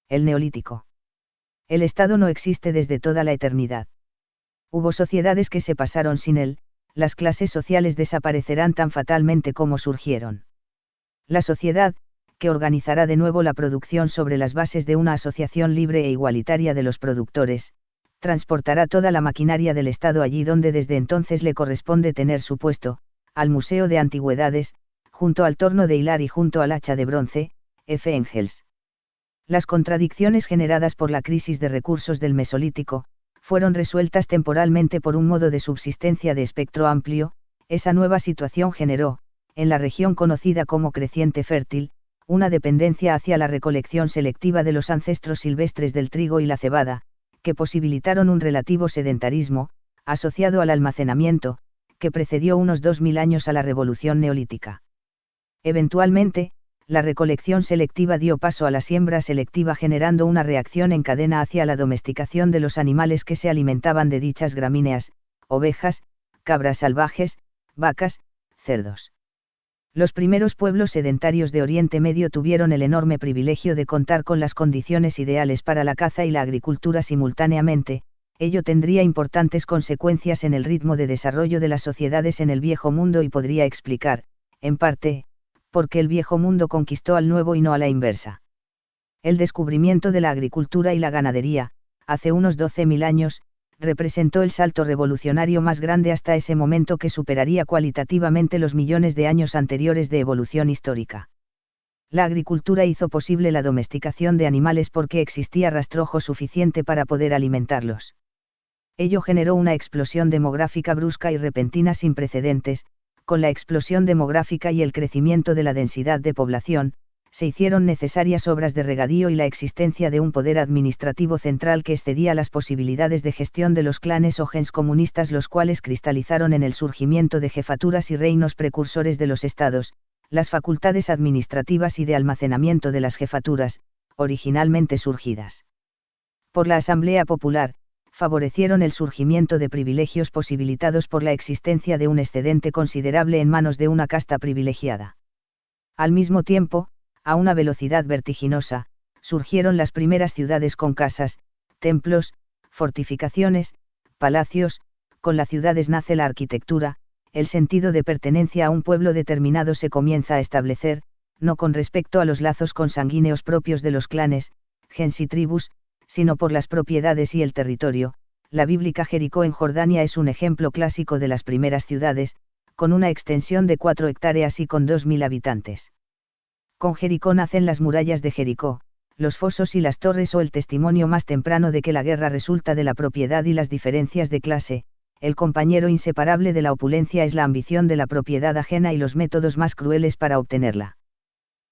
El Neolítico. El Estado no existe desde toda la eternidad. Hubo sociedades que se pasaron sin él, las clases sociales desaparecerán tan fatalmente como surgieron. La sociedad, que organizará de nuevo la producción sobre las bases de una asociación libre e igualitaria de los productores, transportará toda la maquinaria del Estado allí donde desde entonces le corresponde tener su puesto, al Museo de Antigüedades, junto al torno de hilar y junto al hacha de bronce, F. Engels. Las contradicciones generadas por la crisis de recursos del Mesolítico, fueron resueltas temporalmente por un modo de subsistencia de espectro amplio. Esa nueva situación generó, en la región conocida como creciente fértil, una dependencia hacia la recolección selectiva de los ancestros silvestres del trigo y la cebada, que posibilitaron un relativo sedentarismo, asociado al almacenamiento, que precedió unos 2000 años a la revolución neolítica. Eventualmente, la recolección selectiva dio paso a la siembra selectiva generando una reacción en cadena hacia la domesticación de los animales que se alimentaban de dichas gramíneas, ovejas, cabras salvajes, vacas, cerdos. Los primeros pueblos sedentarios de Oriente Medio tuvieron el enorme privilegio de contar con las condiciones ideales para la caza y la agricultura simultáneamente. Ello tendría importantes consecuencias en el ritmo de desarrollo de las sociedades en el Viejo Mundo y podría explicar, en parte, por qué el Viejo Mundo conquistó al Nuevo y no a la inversa. El descubrimiento de la agricultura y la ganadería, hace unos 12.000 años, representó el salto revolucionario más grande hasta ese momento que superaría cualitativamente los millones de años anteriores de evolución histórica. La agricultura hizo posible la domesticación de animales porque existía rastrojo suficiente para poder alimentarlos. Ello generó una explosión demográfica brusca y repentina sin precedentes. Con la explosión demográfica y el crecimiento de la densidad de población, se hicieron necesarias obras de regadío y la existencia de un poder administrativo central que excedía las posibilidades de gestión de los clanes o gens comunistas, los cuales cristalizaron en el surgimiento de jefaturas y reinos precursores de los estados, las facultades administrativas y de almacenamiento de las jefaturas, originalmente surgidas por la Asamblea Popular, favorecieron el surgimiento de privilegios posibilitados por la existencia de un excedente considerable en manos de una casta privilegiada. Al mismo tiempo, a una velocidad vertiginosa, surgieron las primeras ciudades con casas, templos, fortificaciones, palacios. Con las ciudades nace la arquitectura, el sentido de pertenencia a un pueblo determinado se comienza a establecer, no con respecto a los lazos consanguíneos propios de los clanes, gens y tribus, sino por las propiedades y el territorio. La bíblica Jericó en Jordania es un ejemplo clásico de las primeras ciudades, con una extensión de 4 hectáreas y con 2000 habitantes. Con Jericó nacen las murallas de Jericó, los fosos y las torres o el testimonio más temprano de que la guerra resulta de la propiedad y las diferencias de clase. El compañero inseparable de la opulencia es la ambición de la propiedad ajena y los métodos más crueles para obtenerla.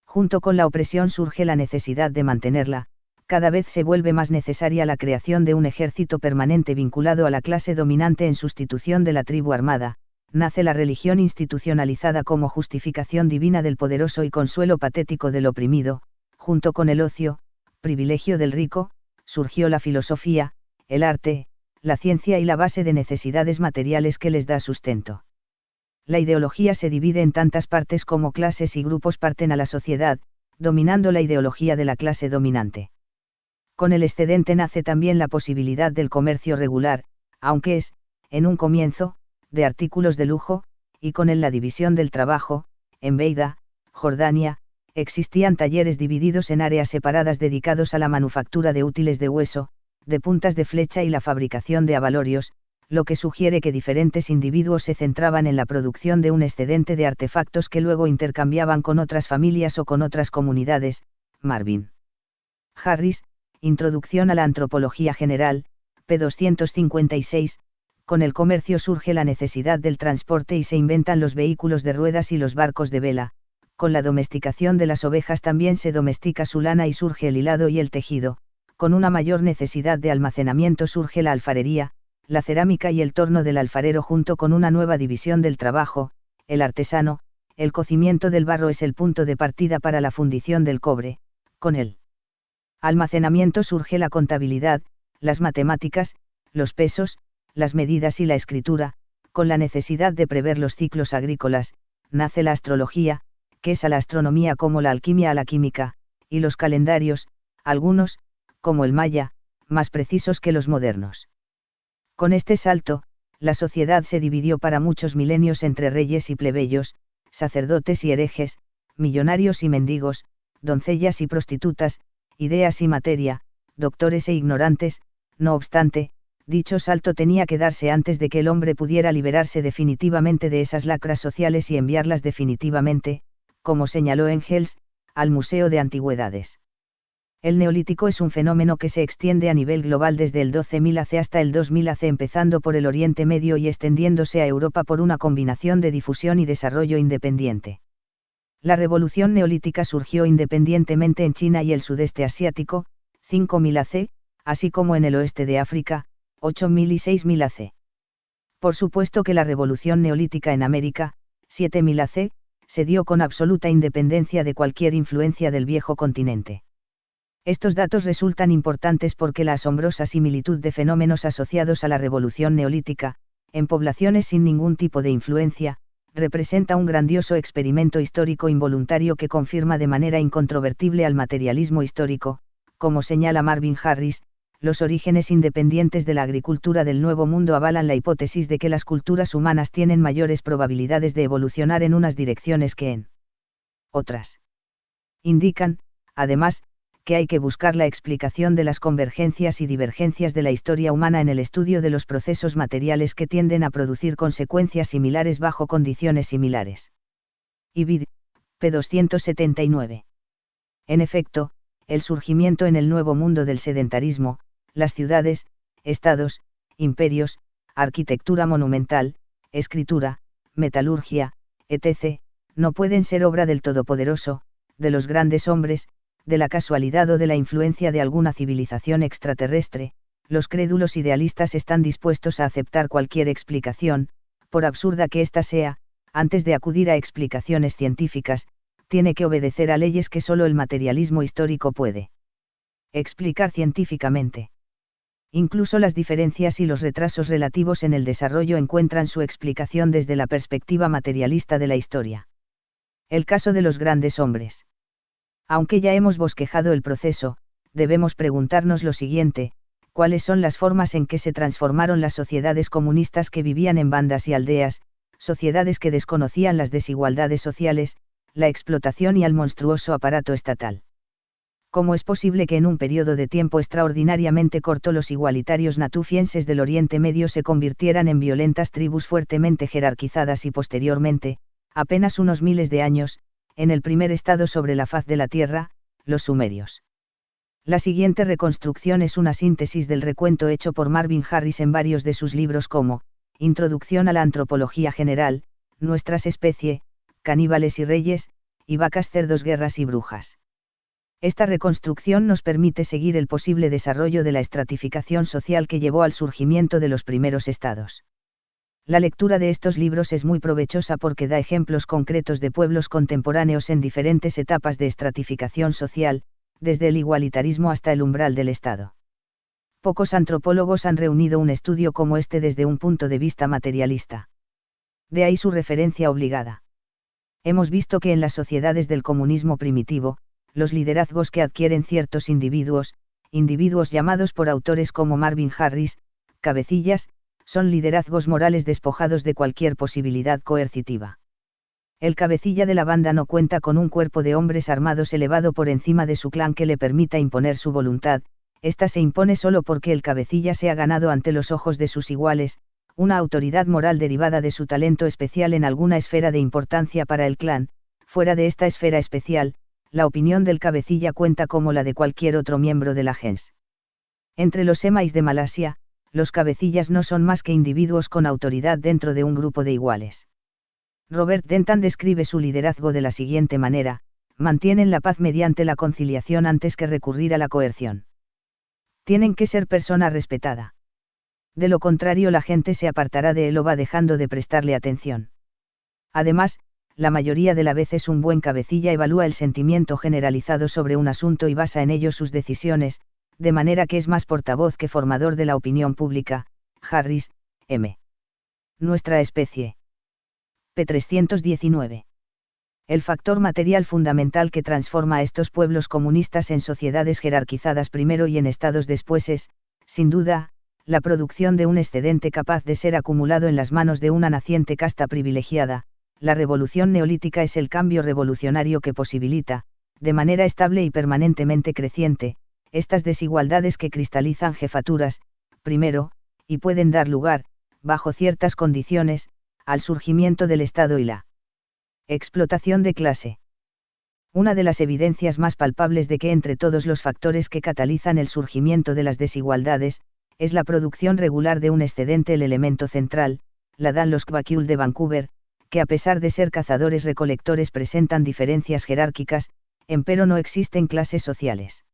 Junto con la opresión surge la necesidad de mantenerla. Cada vez se vuelve más necesaria la creación de un ejército permanente vinculado a la clase dominante en sustitución de la tribu armada. Nace la religión institucionalizada como justificación divina del poderoso y consuelo patético del oprimido. Junto con el ocio, privilegio del rico, surgió la filosofía, el arte, la ciencia y la base de necesidades materiales que les da sustento. La ideología se divide en tantas partes como clases y grupos parten a la sociedad, dominando la ideología de la clase dominante. Con el excedente nace también la posibilidad del comercio regular, aunque es, en un comienzo, de artículos de lujo, y con él la división del trabajo. En Beida, Jordania, existían talleres divididos en áreas separadas dedicados a la manufactura de útiles de hueso, de puntas de flecha y la fabricación de abalorios, lo que sugiere que diferentes individuos se centraban en la producción de un excedente de artefactos que luego intercambiaban con otras familias o con otras comunidades. Marvin Harris, Introducción a la Antropología General, p. 256, con el comercio surge la necesidad del transporte y se inventan los vehículos de ruedas y los barcos de vela. Con la domesticación de las ovejas también se domestica su lana y surge el hilado y el tejido. Con una mayor necesidad de almacenamiento surge la alfarería, la cerámica y el torno del alfarero junto con una nueva división del trabajo, el artesano. El cocimiento del barro es el punto de partida para la fundición del cobre. Con él almacenamiento surge la contabilidad, las matemáticas, los pesos, las medidas y la escritura. Con la necesidad de prever los ciclos agrícolas, nace la astrología, que es a la astronomía como la alquimia a la química, y los calendarios, algunos, como el maya, más precisos que los modernos. Con este salto, la sociedad se dividió para muchos milenios entre reyes y plebeyos, sacerdotes y herejes, millonarios y mendigos, doncellas y prostitutas, ideas y materia, doctores e ignorantes. No obstante, dicho salto tenía que darse antes de que el hombre pudiera liberarse definitivamente de esas lacras sociales y enviarlas definitivamente, como señaló Engels, al Museo de Antigüedades. El Neolítico es un fenómeno que se extiende a nivel global desde el 12.000 AC hasta el 2000 AC, empezando por el Oriente Medio y extendiéndose a Europa por una combinación de difusión y desarrollo independiente. La revolución neolítica surgió independientemente en China y el sudeste asiático, 5.000 AC, así como en el oeste de África, 8.000 y 6.000 AC. Por supuesto que la revolución neolítica en América, 7.000 AC, se dio con absoluta independencia de cualquier influencia del viejo continente. Estos datos resultan importantes porque la asombrosa similitud de fenómenos asociados a la revolución neolítica, en poblaciones sin ningún tipo de influencia, representa un grandioso experimento histórico involuntario que confirma de manera incontrovertible al materialismo histórico. Como señala Marvin Harris, los orígenes independientes de la agricultura del Nuevo Mundo avalan la hipótesis de que las culturas humanas tienen mayores probabilidades de evolucionar en unas direcciones que en otras. Indican, además, que hay que buscar la explicación de las convergencias y divergencias de la historia humana en el estudio de los procesos materiales que tienden a producir consecuencias similares bajo condiciones similares. Ibid. p. 279. En efecto, el surgimiento en el nuevo mundo del sedentarismo, las ciudades, estados, imperios, arquitectura monumental, escritura, metalurgia, etc., no pueden ser obra del Todopoderoso, de los grandes hombres, de la casualidad o de la influencia de alguna civilización extraterrestre. Los crédulos idealistas están dispuestos a aceptar cualquier explicación, por absurda que ésta sea, antes de acudir a explicaciones científicas, tiene que obedecer a leyes que solo el materialismo histórico puede explicar científicamente. Incluso las diferencias y los retrasos relativos en el desarrollo encuentran su explicación desde la perspectiva materialista de la historia. El caso de los grandes hombres. Aunque ya hemos bosquejado el proceso, debemos preguntarnos lo siguiente: ¿cuáles son las formas en que se transformaron las sociedades comunistas que vivían en bandas y aldeas, sociedades que desconocían las desigualdades sociales, la explotación y al monstruoso aparato estatal? ¿Cómo es posible que en un periodo de tiempo extraordinariamente corto los igualitarios natufienses del Oriente Medio se convirtieran en violentas tribus fuertemente jerarquizadas y posteriormente, apenas unos miles de años, en el primer estado sobre la faz de la Tierra, los sumerios? La siguiente reconstrucción es una síntesis del recuento hecho por Marvin Harris en varios de sus libros como Introducción a la Antropología General, Nuestras especie, Caníbales y Reyes, y Vacas, Cerdos, Guerras y Brujas. Esta reconstrucción nos permite seguir el posible desarrollo de la estratificación social que llevó al surgimiento de los primeros estados. La lectura de estos libros es muy provechosa porque da ejemplos concretos de pueblos contemporáneos en diferentes etapas de estratificación social, desde el igualitarismo hasta el umbral del Estado. Pocos antropólogos han reunido un estudio como este desde un punto de vista materialista. De ahí su referencia obligada. Hemos visto que en las sociedades del comunismo primitivo, los liderazgos que adquieren ciertos individuos llamados por autores como Marvin Harris, cabecillas, son liderazgos morales despojados de cualquier posibilidad coercitiva. El cabecilla de la banda no cuenta con un cuerpo de hombres armados elevado por encima de su clan que le permita imponer su voluntad. Esta se impone solo porque el cabecilla se ha ganado ante los ojos de sus iguales, una autoridad moral derivada de su talento especial en alguna esfera de importancia para el clan. Fuera de esta esfera especial, la opinión del cabecilla cuenta como la de cualquier otro miembro de la gens. Entre los emais de Malasia, los cabecillas no son más que individuos con autoridad dentro de un grupo de iguales. Robert Denton describe su liderazgo de la siguiente manera: mantienen la paz mediante la conciliación antes que recurrir a la coerción. Tienen que ser persona respetada. De lo contrario, la gente se apartará de él o va dejando de prestarle atención. Además, la mayoría de las veces un buen cabecilla evalúa el sentimiento generalizado sobre un asunto y basa en ello sus decisiones, de manera que es más portavoz que formador de la opinión pública. Harris, M. Nuestra especie. p. 319. El factor material fundamental que transforma a estos pueblos comunistas en sociedades jerarquizadas primero y en estados después es, sin duda, la producción de un excedente capaz de ser acumulado en las manos de una naciente casta privilegiada. La revolución neolítica es el cambio revolucionario que posibilita, de manera estable y permanentemente creciente, estas desigualdades que cristalizan jefaturas, primero, y pueden dar lugar, bajo ciertas condiciones, al surgimiento del Estado y la explotación de clase. Una de las evidencias más palpables de que entre todos los factores que catalizan el surgimiento de las desigualdades, es la producción regular de un excedente. El elemento central, la dan los Kvakiul de Vancouver, que a pesar de ser cazadores-recolectores presentan diferencias jerárquicas, empero no existen clases sociales.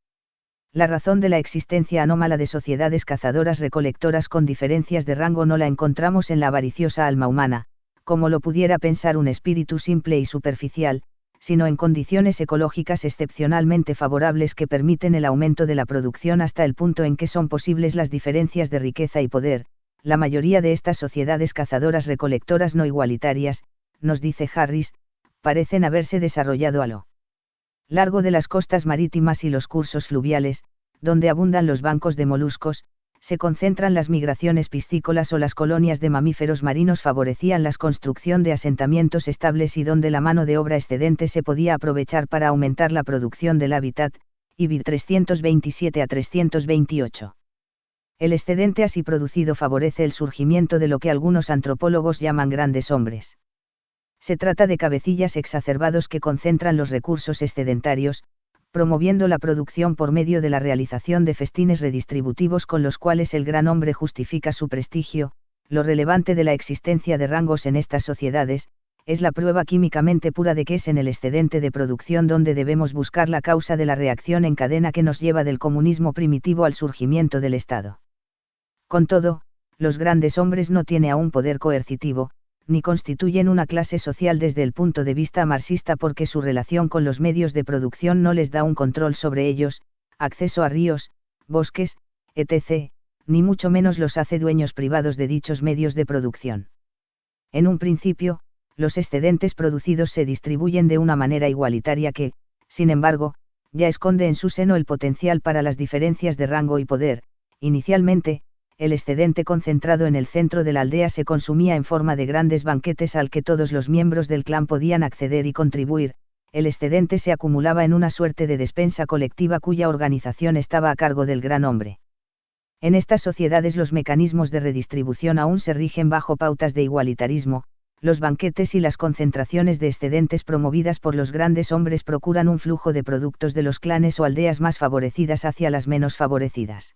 La razón de la existencia anómala de sociedades cazadoras-recolectoras con diferencias de rango no la encontramos en la avariciosa alma humana, como lo pudiera pensar un espíritu simple y superficial, sino en condiciones ecológicas excepcionalmente favorables que permiten el aumento de la producción hasta el punto en que son posibles las diferencias de riqueza y poder. La mayoría de estas sociedades cazadoras-recolectoras no igualitarias, nos dice Harris, parecen haberse desarrollado a lo largo de las costas marítimas y los cursos fluviales, donde abundan los bancos de moluscos, se concentran las migraciones piscícolas o las colonias de mamíferos marinos favorecían la construcción de asentamientos estables y donde la mano de obra excedente se podía aprovechar para aumentar la producción del hábitat, IBID 327 a 328. El excedente así producido favorece el surgimiento de lo que algunos antropólogos llaman grandes hombres. Se trata de cabecillas exacerbados que concentran los recursos excedentarios, promoviendo la producción por medio de la realización de festines redistributivos con los cuales el gran hombre justifica su prestigio. Lo relevante de la existencia de rangos en estas sociedades, es la prueba químicamente pura de que es en el excedente de producción donde debemos buscar la causa de la reacción en cadena que nos lleva del comunismo primitivo al surgimiento del Estado. Con todo, los grandes hombres no tienen aún poder coercitivo, ni constituyen una clase social desde el punto de vista marxista porque su relación con los medios de producción no les da un control sobre ellos, acceso a ríos, bosques, etc., ni mucho menos los hace dueños privados de dichos medios de producción. En un principio, los excedentes producidos se distribuyen de una manera igualitaria que, sin embargo, ya esconde en su seno el potencial para las diferencias de rango y poder. Inicialmente, el excedente concentrado en el centro de la aldea se consumía en forma de grandes banquetes al que todos los miembros del clan podían acceder y contribuir. El excedente se acumulaba en una suerte de despensa colectiva cuya organización estaba a cargo del gran hombre. En estas sociedades los mecanismos de redistribución aún se rigen bajo pautas de igualitarismo. Los banquetes y las concentraciones de excedentes promovidas por los grandes hombres procuran un flujo de productos de los clanes o aldeas más favorecidas hacia las menos favorecidas.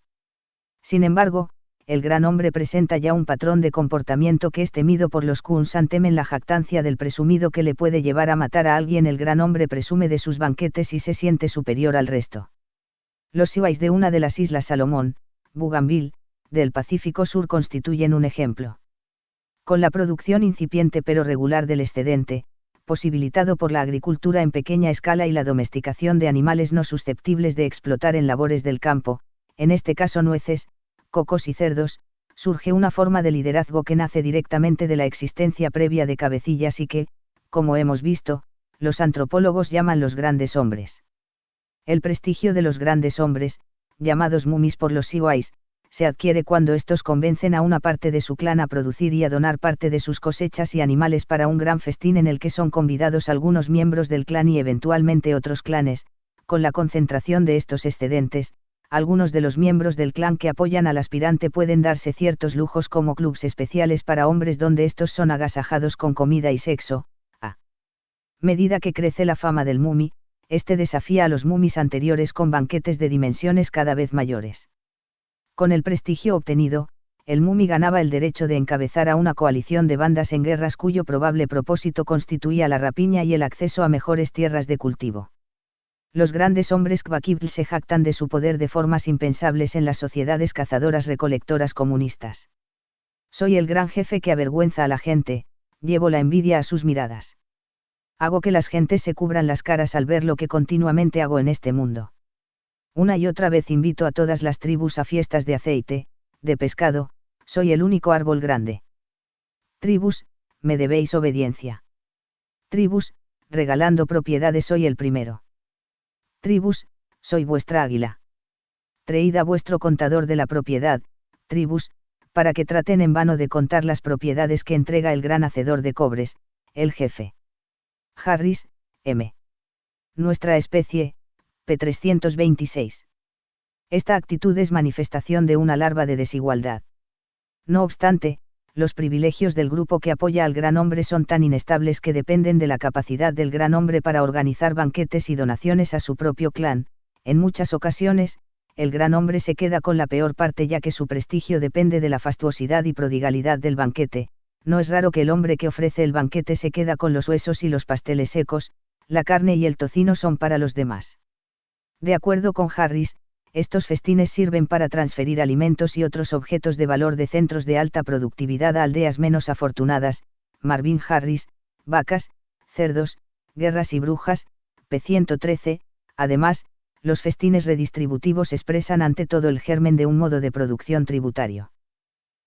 Sin embargo, el gran hombre presenta ya un patrón de comportamiento que es temido por los Kunsan. Temen la jactancia del presumido que le puede llevar a matar a alguien. El gran hombre presume de sus banquetes y se siente superior al resto. Los Siwais de una de las Islas Salomón, Bougainville, del Pacífico Sur constituyen un ejemplo. Con la producción incipiente pero regular del excedente, posibilitado por la agricultura en pequeña escala y la domesticación de animales no susceptibles de explotar en labores del campo, en este caso nueces, cocos y cerdos, surge una forma de liderazgo que nace directamente de la existencia previa de cabecillas y que, como hemos visto, los antropólogos llaman los grandes hombres. El prestigio de los grandes hombres, llamados mumis por los Siwais, se adquiere cuando estos convencen a una parte de su clan a producir y a donar parte de sus cosechas y animales para un gran festín en el que son convidados algunos miembros del clan y eventualmente otros clanes. Con la concentración de estos excedentes, algunos de los miembros del clan que apoyan al aspirante pueden darse ciertos lujos como clubs especiales para hombres donde estos son agasajados con comida y sexo. A medida que crece la fama del mumi, este desafía a los mumis anteriores con banquetes de dimensiones cada vez mayores. Con el prestigio obtenido, el mumi ganaba el derecho de encabezar a una coalición de bandas en guerras cuyo probable propósito constituía la rapiña y el acceso a mejores tierras de cultivo. Los grandes hombres Kvakible se jactan de su poder de formas impensables en las sociedades cazadoras-recolectoras comunistas. Soy el gran jefe que avergüenza a la gente, llevo la envidia a sus miradas. Hago que las gentes se cubran las caras al ver lo que continuamente hago en este mundo. Una y otra vez invito a todas las tribus a fiestas de aceite, de pescado, soy el único árbol grande. Tribus, me debéis obediencia. Tribus, regalando propiedades soy el primero. Tribus, soy vuestra águila. Traíd a vuestro contador de la propiedad, tribus, para que traten en vano de contar las propiedades que entrega el gran hacedor de cobres, el jefe. Harris, M. Nuestra especie, p. 326. Esta actitud es manifestación de una larva de desigualdad. No obstante, los privilegios del grupo que apoya al gran hombre son tan inestables que dependen de la capacidad del gran hombre para organizar banquetes y donaciones a su propio clan. En muchas ocasiones, el gran hombre se queda con la peor parte ya que su prestigio depende de la fastuosidad y prodigalidad del banquete. No es raro que el hombre que ofrece el banquete se queda con los huesos y los pasteles secos, la carne y el tocino son para los demás. De acuerdo con Harris, estos festines sirven para transferir alimentos y otros objetos de valor de centros de alta productividad a aldeas menos afortunadas. Marvin Harris, Vacas, cerdos, guerras y brujas, p. 113. Además, los festines redistributivos expresan ante todo el germen de un modo de producción tributario.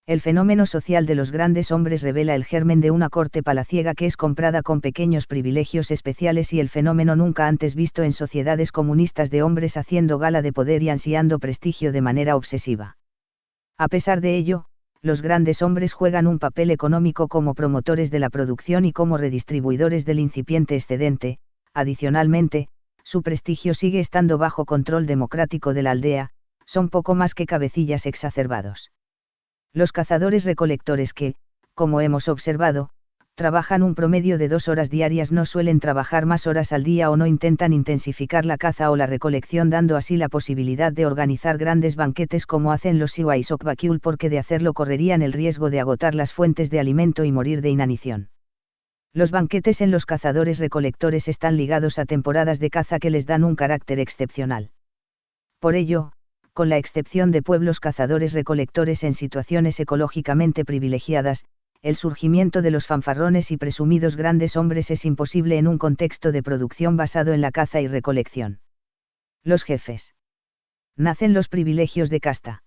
El fenómeno social de los grandes hombres revela el germen de una corte palaciega que es comprada con pequeños privilegios especiales y el fenómeno nunca antes visto en sociedades comunistas de hombres haciendo gala de poder y ansiando prestigio de manera obsesiva. A pesar de ello, los grandes hombres juegan un papel económico como promotores de la producción y como redistribuidores del incipiente excedente. Adicionalmente, su prestigio sigue estando bajo control democrático de la aldea, son poco más que cabecillas exacerbados. Los cazadores-recolectores que, como hemos observado, trabajan un promedio de 2 horas diarias no suelen trabajar más horas al día o no intentan intensificar la caza o la recolección dando así la posibilidad de organizar grandes banquetes como hacen los Siwa y Sokbakiul porque de hacerlo correrían el riesgo de agotar las fuentes de alimento y morir de inanición. Los banquetes en los cazadores-recolectores están ligados a temporadas de caza que les dan un carácter excepcional. Por ello, con la excepción de pueblos cazadores-recolectores en situaciones ecológicamente privilegiadas, el surgimiento de los fanfarrones y presumidos grandes hombres es imposible en un contexto de producción basado en la caza y recolección. Los jefes. Nacen los privilegios de casta.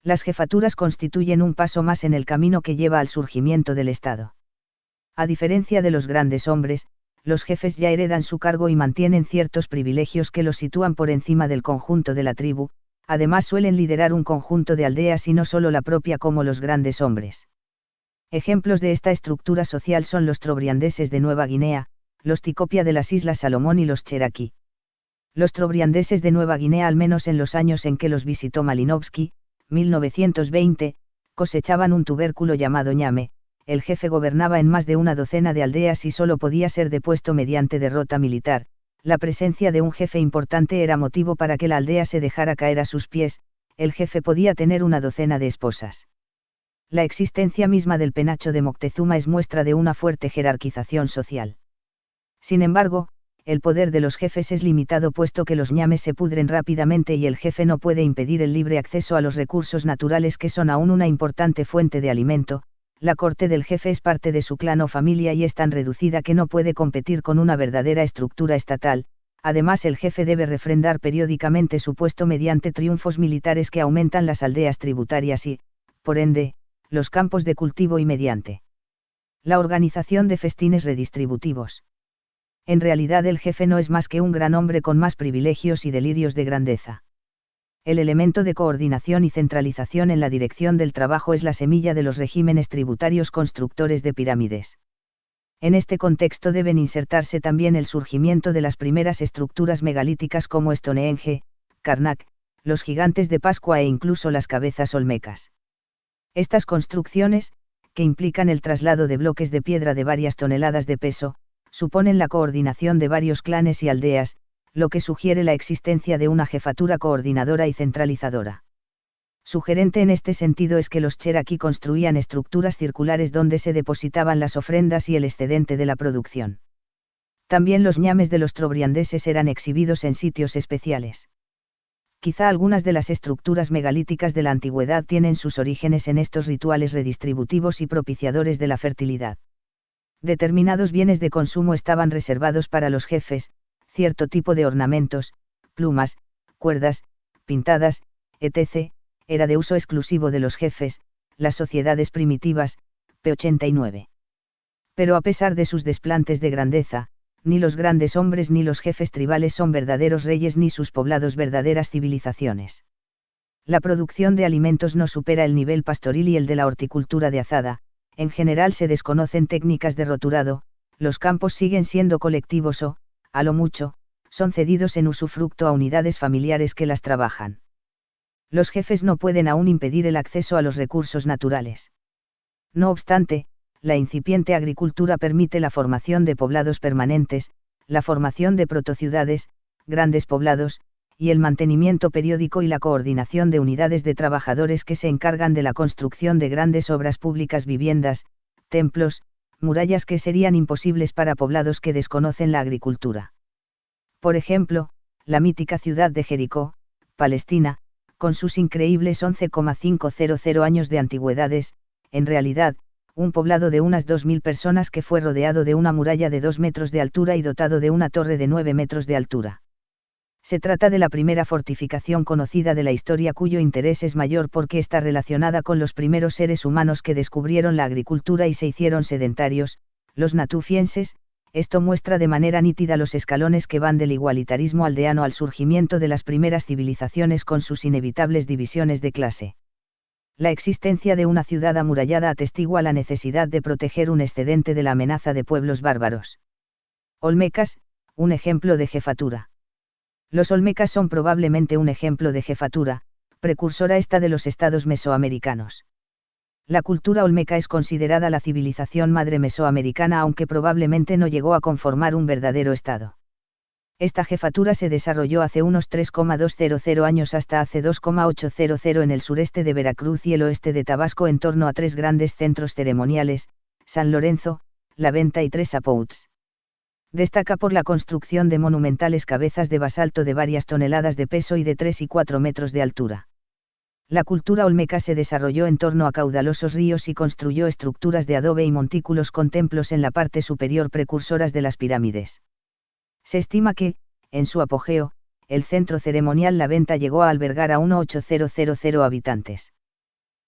Las jefaturas constituyen un paso más en el camino que lleva al surgimiento del Estado. A diferencia de los grandes hombres, los jefes ya heredan su cargo y mantienen ciertos privilegios que los sitúan por encima del conjunto de la tribu. Además suelen liderar un conjunto de aldeas y no solo la propia como los grandes hombres. Ejemplos de esta estructura social son los trobriandeses de Nueva Guinea, los Tikopia de las Islas Salomón y los Cherokee. Los trobriandeses de Nueva Guinea, al menos en los años en que los visitó Malinowski, 1920, cosechaban un tubérculo llamado ñame. El jefe gobernaba en más de una docena de aldeas y solo podía ser depuesto mediante derrota militar. La presencia de un jefe importante era motivo para que la aldea se dejara caer a sus pies. El jefe podía tener una docena de esposas. La existencia misma del penacho de Moctezuma es muestra de una fuerte jerarquización social. Sin embargo, el poder de los jefes es limitado puesto que los ñames se pudren rápidamente y el jefe no puede impedir el libre acceso a los recursos naturales que son aún una importante fuente de alimento. La corte del jefe es parte de su clan o familia y es tan reducida que no puede competir con una verdadera estructura estatal. Además, el jefe debe refrendar periódicamente su puesto mediante triunfos militares que aumentan las aldeas tributarias y, por ende, los campos de cultivo y mediante la organización de festines redistributivos. En realidad el jefe no es más que un gran hombre con más privilegios y delirios de grandeza. El elemento de coordinación y centralización en la dirección del trabajo es la semilla de los regímenes tributarios constructores de pirámides. En este contexto deben insertarse también el surgimiento de las primeras estructuras megalíticas como Stonehenge, Karnak, los gigantes de Pascua e incluso las cabezas olmecas. Estas construcciones, que implican el traslado de bloques de piedra de varias toneladas de peso, suponen la coordinación de varios clanes y aldeas, lo que sugiere la existencia de una jefatura coordinadora y centralizadora. Sugerente en este sentido es que los Cherokee construían estructuras circulares donde se depositaban las ofrendas y el excedente de la producción. También los ñames de los trobriandeses eran exhibidos en sitios especiales. Quizá algunas de las estructuras megalíticas de la antigüedad tienen sus orígenes en estos rituales redistributivos y propiciadores de la fertilidad. Determinados bienes de consumo estaban reservados para los jefes, cierto tipo de ornamentos, plumas, cuerdas, pintadas, etc., era de uso exclusivo de los jefes. Las sociedades primitivas, p. 89. Pero a pesar de sus desplantes de grandeza, ni los grandes hombres ni los jefes tribales son verdaderos reyes ni sus poblados verdaderas civilizaciones. La producción de alimentos no supera el nivel pastoril y el de la horticultura de azada, en general se desconocen técnicas de roturado, los campos siguen siendo colectivos o, a lo mucho, son cedidos en usufructo a unidades familiares que las trabajan. Los jefes no pueden aún impedir el acceso a los recursos naturales. No obstante, la incipiente agricultura permite la formación de poblados permanentes, la formación de protociudades, grandes poblados, y el mantenimiento periódico y la coordinación de unidades de trabajadores que se encargan de la construcción de grandes obras públicas, viviendas, templos, murallas que serían imposibles para poblados que desconocen la agricultura. Por ejemplo, la mítica ciudad de Jericó, Palestina, con sus increíbles 11,500 años de antigüedades, en realidad, un poblado de unas 2.000 personas que fue rodeado de una muralla de 2 metros de altura y dotado de una torre de 9 metros de altura. Se trata de la primera fortificación conocida de la historia cuyo interés es mayor porque está relacionada con los primeros seres humanos que descubrieron la agricultura y se hicieron sedentarios, los natufienses. Esto muestra de manera nítida los escalones que van del igualitarismo aldeano al surgimiento de las primeras civilizaciones con sus inevitables divisiones de clase. La existencia de una ciudad amurallada atestigua la necesidad de proteger un excedente de la amenaza de pueblos bárbaros. Olmecas, un ejemplo de jefatura. Los olmecas son probablemente un ejemplo de jefatura, precursora esta de los estados mesoamericanos. La cultura olmeca es considerada la civilización madre mesoamericana aunque probablemente no llegó a conformar un verdadero estado. Esta jefatura se desarrolló hace unos 3,200 años hasta hace 2,800 en el sureste de Veracruz y el oeste de Tabasco en torno a 3 grandes centros ceremoniales, San Lorenzo, La Venta y Tres Apouts. Destaca por la construcción de monumentales cabezas de basalto de varias toneladas de peso y de 3 y 4 metros de altura. La cultura olmeca se desarrolló en torno a caudalosos ríos y construyó estructuras de adobe y montículos con templos en la parte superior precursoras de las pirámides. Se estima que, en su apogeo, el centro ceremonial La Venta llegó a albergar a 1.800 habitantes.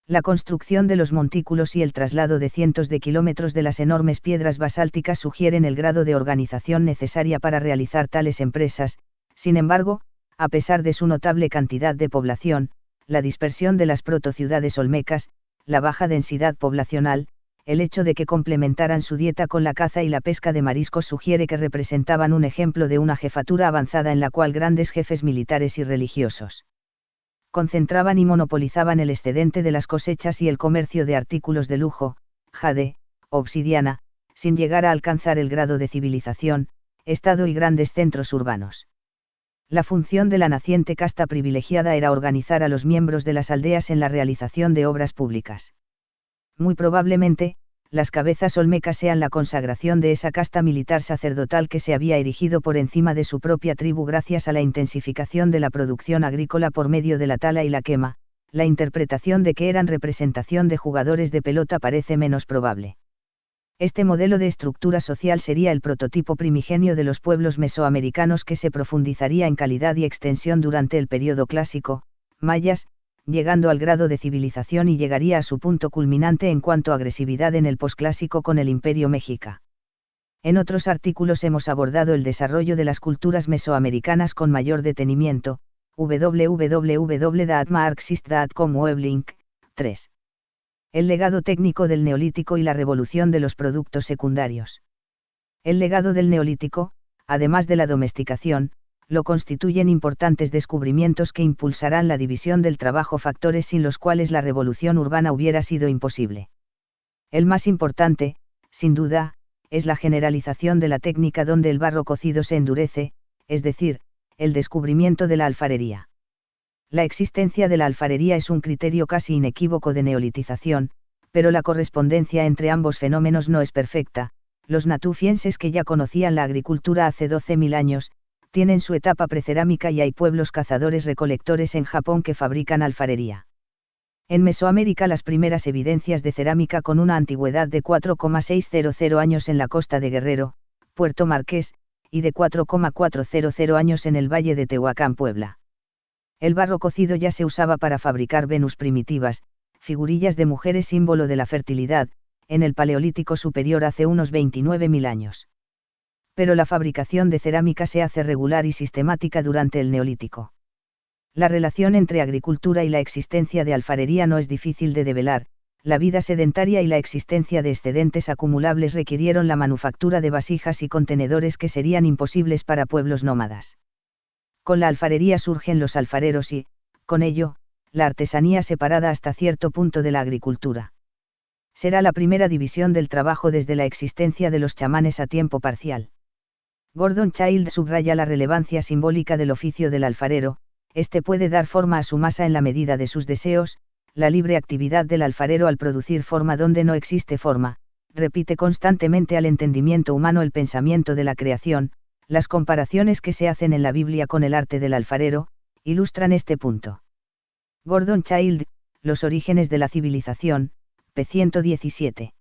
La construcción de los montículos y el traslado de cientos de kilómetros de las enormes piedras basálticas sugieren el grado de organización necesaria para realizar tales empresas. Sin embargo, a pesar de su notable cantidad de población, la dispersión de las protociudades olmecas, la baja densidad poblacional, el hecho de que complementaran su dieta con la caza y la pesca de mariscos sugiere que representaban un ejemplo de una jefatura avanzada en la cual grandes jefes militares y religiosos concentraban y monopolizaban el excedente de las cosechas y el comercio de artículos de lujo, jade, obsidiana, sin llegar a alcanzar el grado de civilización, estado y grandes centros urbanos. La función de la naciente casta privilegiada era organizar a los miembros de las aldeas en la realización de obras públicas. Muy probablemente, las cabezas olmecas sean la consagración de esa casta militar sacerdotal que se había erigido por encima de su propia tribu gracias a la intensificación de la producción agrícola por medio de la tala y la quema. La interpretación de que eran representación de jugadores de pelota parece menos probable. Este modelo de estructura social sería el prototipo primigenio de los pueblos mesoamericanos que se profundizaría en calidad y extensión durante el período clásico, mayas, llegando al grado de civilización y llegaría a su punto culminante en cuanto a agresividad en el posclásico con el Imperio Mexica. En otros artículos hemos abordado el desarrollo de las culturas mesoamericanas con mayor detenimiento. www.marxist.com Weblink, 3. El legado técnico del Neolítico y la revolución de los productos secundarios. El legado del Neolítico, además de la domesticación, lo constituyen importantes descubrimientos que impulsarán la división del trabajo, factores sin los cuales la revolución urbana hubiera sido imposible. El más importante, sin duda, es la generalización de la técnica donde el barro cocido se endurece, es decir, el descubrimiento de la alfarería. La existencia de la alfarería es un criterio casi inequívoco de neolitización, pero la correspondencia entre ambos fenómenos no es perfecta. Los natufienses que ya conocían la agricultura hace 12.000 años, tienen su etapa precerámica y hay pueblos cazadores-recolectores en Japón que fabrican alfarería. En Mesoamérica las primeras evidencias de cerámica con una antigüedad de 4,600 años en la costa de Guerrero, Puerto Marqués, y de 4,400 años en el valle de Tehuacán, Puebla. El barro cocido ya se usaba para fabricar Venus primitivas, figurillas de mujeres símbolo de la fertilidad, en el Paleolítico superior hace unos 29.000 años. Pero la fabricación de cerámica se hace regular y sistemática durante el Neolítico. La relación entre agricultura y la existencia de alfarería no es difícil de develar. La vida sedentaria y la existencia de excedentes acumulables requirieron la manufactura de vasijas y contenedores que serían imposibles para pueblos nómadas. Con la alfarería surgen los alfareros y, con ello, la artesanía separada hasta cierto punto de la agricultura. Será la primera división del trabajo desde la existencia de los chamanes a tiempo parcial. Gordon Childe subraya la relevancia simbólica del oficio del alfarero. Este puede dar forma a su masa en la medida de sus deseos. La libre actividad del alfarero al producir forma donde no existe forma, repite constantemente al entendimiento humano el pensamiento de la creación. Las comparaciones que se hacen en la Biblia con el arte del alfarero, ilustran este punto. Gordon Childe, Los orígenes de la civilización, p. 117.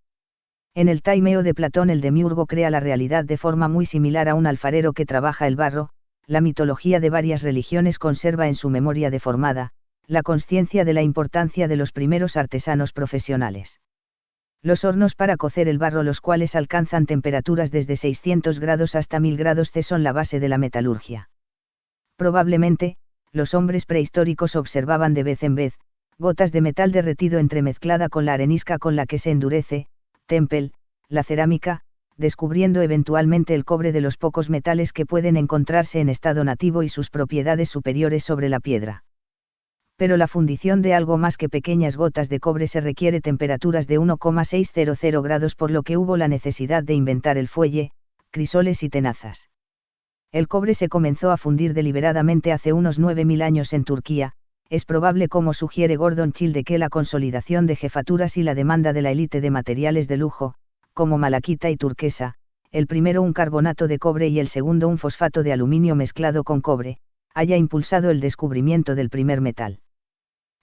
En el Taimeo de Platón el demiurgo crea la realidad de forma muy similar a un alfarero que trabaja el barro. La mitología de varias religiones conserva en su memoria deformada la consciencia de la importancia de los primeros artesanos profesionales. Los hornos para cocer el barro, los cuales alcanzan temperaturas desde 600 grados hasta 1000 grados C, son la base de la metalurgia. Probablemente, los hombres prehistóricos observaban de vez en vez, gotas de metal derretido entremezclada con la arenisca con la que se endurece, tempel, la cerámica, descubriendo eventualmente el cobre de los pocos metales que pueden encontrarse en estado nativo y sus propiedades superiores sobre la piedra. Pero la fundición de algo más que pequeñas gotas de cobre se requiere temperaturas de 1,600 grados, por lo que hubo la necesidad de inventar el fuelle, crisoles y tenazas. El cobre se comenzó a fundir deliberadamente hace unos 9000 años en Turquía. Es probable, como sugiere Gordon Childe, que la consolidación de jefaturas y la demanda de la élite de materiales de lujo, como malaquita y turquesa, el primero un carbonato de cobre y el segundo un fosfato de aluminio mezclado con cobre, haya impulsado el descubrimiento del primer metal.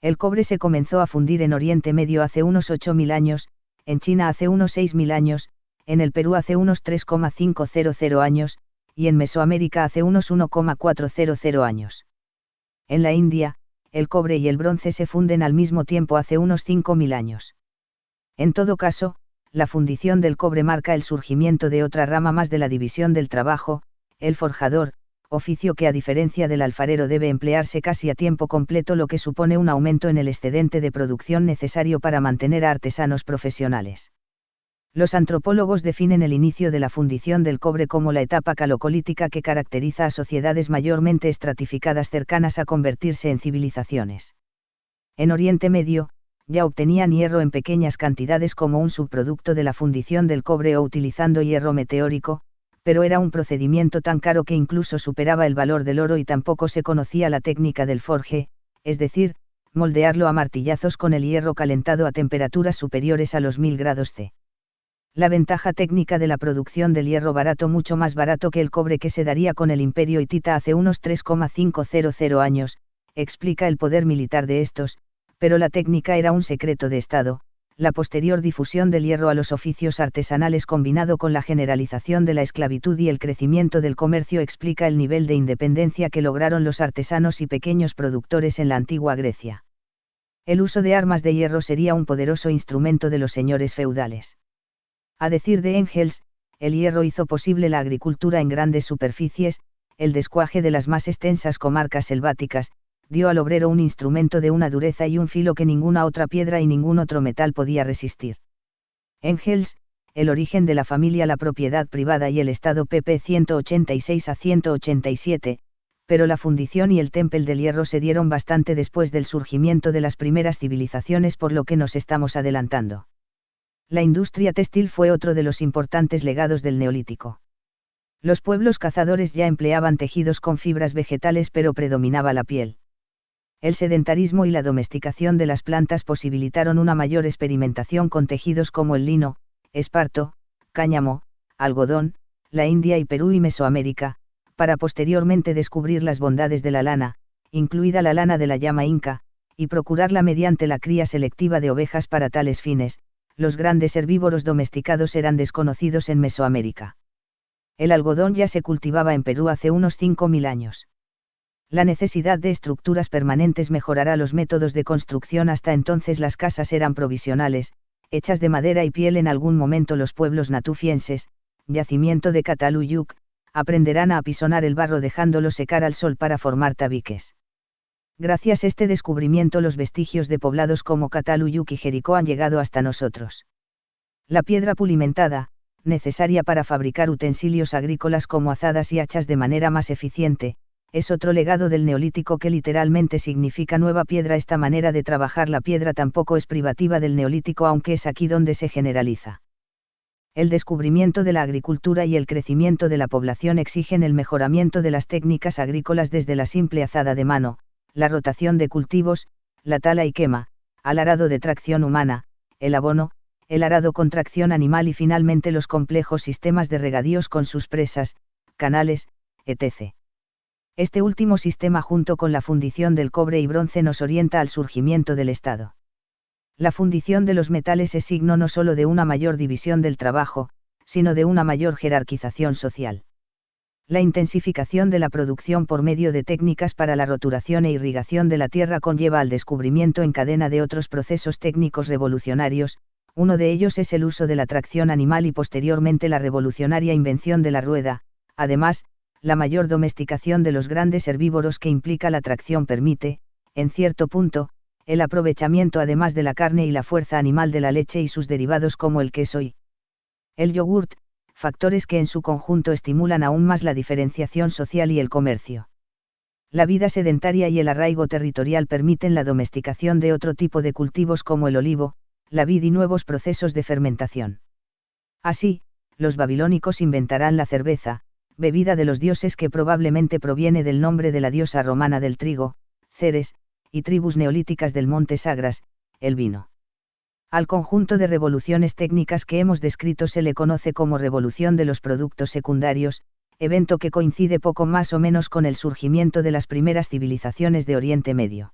El cobre se comenzó a fundir en Oriente Medio hace unos 8000 años, en China hace unos 6000 años, en el Perú hace unos 3,500 años, y en Mesoamérica hace unos 1,400 años. En la India, el cobre y el bronce se funden al mismo tiempo hace unos 5000 años. En todo caso, la fundición del cobre marca el surgimiento de otra rama más de la división del trabajo, el forjador, oficio que a diferencia del alfarero debe emplearse casi a tiempo completo, lo que supone un aumento en el excedente de producción necesario para mantener a artesanos profesionales. Los antropólogos definen el inicio de la fundición del cobre como la etapa calocolítica que caracteriza a sociedades mayormente estratificadas cercanas a convertirse en civilizaciones. En Oriente Medio, ya obtenían hierro en pequeñas cantidades como un subproducto de la fundición del cobre o utilizando hierro meteórico, pero era un procedimiento tan caro que incluso superaba el valor del oro, y tampoco se conocía la técnica del forge, es decir, moldearlo a martillazos con el hierro calentado a temperaturas superiores a los 1000 grados C. La ventaja técnica de la producción del hierro barato, mucho más barato que el cobre, que se daría con el imperio hitita hace unos 3,500 años, explica el poder militar de estos, pero la técnica era un secreto de Estado. La posterior difusión del hierro a los oficios artesanales, combinado con la generalización de la esclavitud y el crecimiento del comercio, explica el nivel de independencia que lograron los artesanos y pequeños productores en la antigua Grecia. El uso de armas de hierro sería un poderoso instrumento de los señores feudales. A decir de Engels, el hierro hizo posible la agricultura en grandes superficies, el descuaje de las más extensas comarcas selváticas, dio al obrero un instrumento de una dureza y un filo que ninguna otra piedra y ningún otro metal podía resistir. Engels, El origen de la familia, la propiedad privada y el Estado, pp. 186 a 187, pero la fundición y el tempel del hierro se dieron bastante después del surgimiento de las primeras civilizaciones, por lo que nos estamos adelantando. La industria textil fue otro de los importantes legados del Neolítico. Los pueblos cazadores ya empleaban tejidos con fibras vegetales, pero predominaba la piel. El sedentarismo y la domesticación de las plantas posibilitaron una mayor experimentación con tejidos como el lino, esparto, cáñamo, algodón, la India y Perú y Mesoamérica, para posteriormente descubrir las bondades de la lana, incluida la lana de la llama inca, y procurarla mediante la cría selectiva de ovejas para tales fines. Los grandes herbívoros domesticados eran desconocidos en Mesoamérica. El algodón ya se cultivaba en Perú hace unos 5000 años. La necesidad de estructuras permanentes mejorará los métodos de construcción. Hasta entonces las casas eran provisionales, hechas de madera y piel. En algún momento los pueblos natufienses, yacimiento de Cataluyuk, aprenderán a apisonar el barro dejándolo secar al sol para formar tabiques. Gracias a este descubrimiento los vestigios de poblados como Cataluyuk y Jericó han llegado hasta nosotros. La piedra pulimentada, necesaria para fabricar utensilios agrícolas como azadas y hachas de manera más eficiente, es otro legado del Neolítico que literalmente significa nueva piedra. Esta manera de trabajar la piedra tampoco es privativa del Neolítico, aunque es aquí donde se generaliza. El descubrimiento de la agricultura y el crecimiento de la población exigen el mejoramiento de las técnicas agrícolas desde la simple azada de mano, la rotación de cultivos, la tala y quema, al arado de tracción humana, el abono, el arado con tracción animal y finalmente los complejos sistemas de regadíos con sus presas, canales, etc. Este último sistema junto con la fundición del cobre y bronce nos orienta al surgimiento del Estado. La fundición de los metales es signo no solo de una mayor división del trabajo, sino de una mayor jerarquización social. La intensificación de la producción por medio de técnicas para la roturación e irrigación de la tierra conlleva al descubrimiento en cadena de otros procesos técnicos revolucionarios. Uno de ellos es el uso de la tracción animal y posteriormente la revolucionaria invención de la rueda. Además, la mayor domesticación de los grandes herbívoros que implica la tracción permite, en cierto punto, el aprovechamiento además de la carne y la fuerza animal de la leche y sus derivados como el queso y el yogurt, factores que en su conjunto estimulan aún más la diferenciación social y el comercio. La vida sedentaria y el arraigo territorial permiten la domesticación de otro tipo de cultivos como el olivo, la vid y nuevos procesos de fermentación. Así, los babilónicos inventarán la cerveza, bebida de los dioses que probablemente proviene del nombre de la diosa romana del trigo, Ceres, y tribus neolíticas del monte Sagras, el vino. Al conjunto de revoluciones técnicas que hemos descrito se le conoce como revolución de los productos secundarios, evento que coincide poco más o menos con el surgimiento de las primeras civilizaciones de Oriente Medio.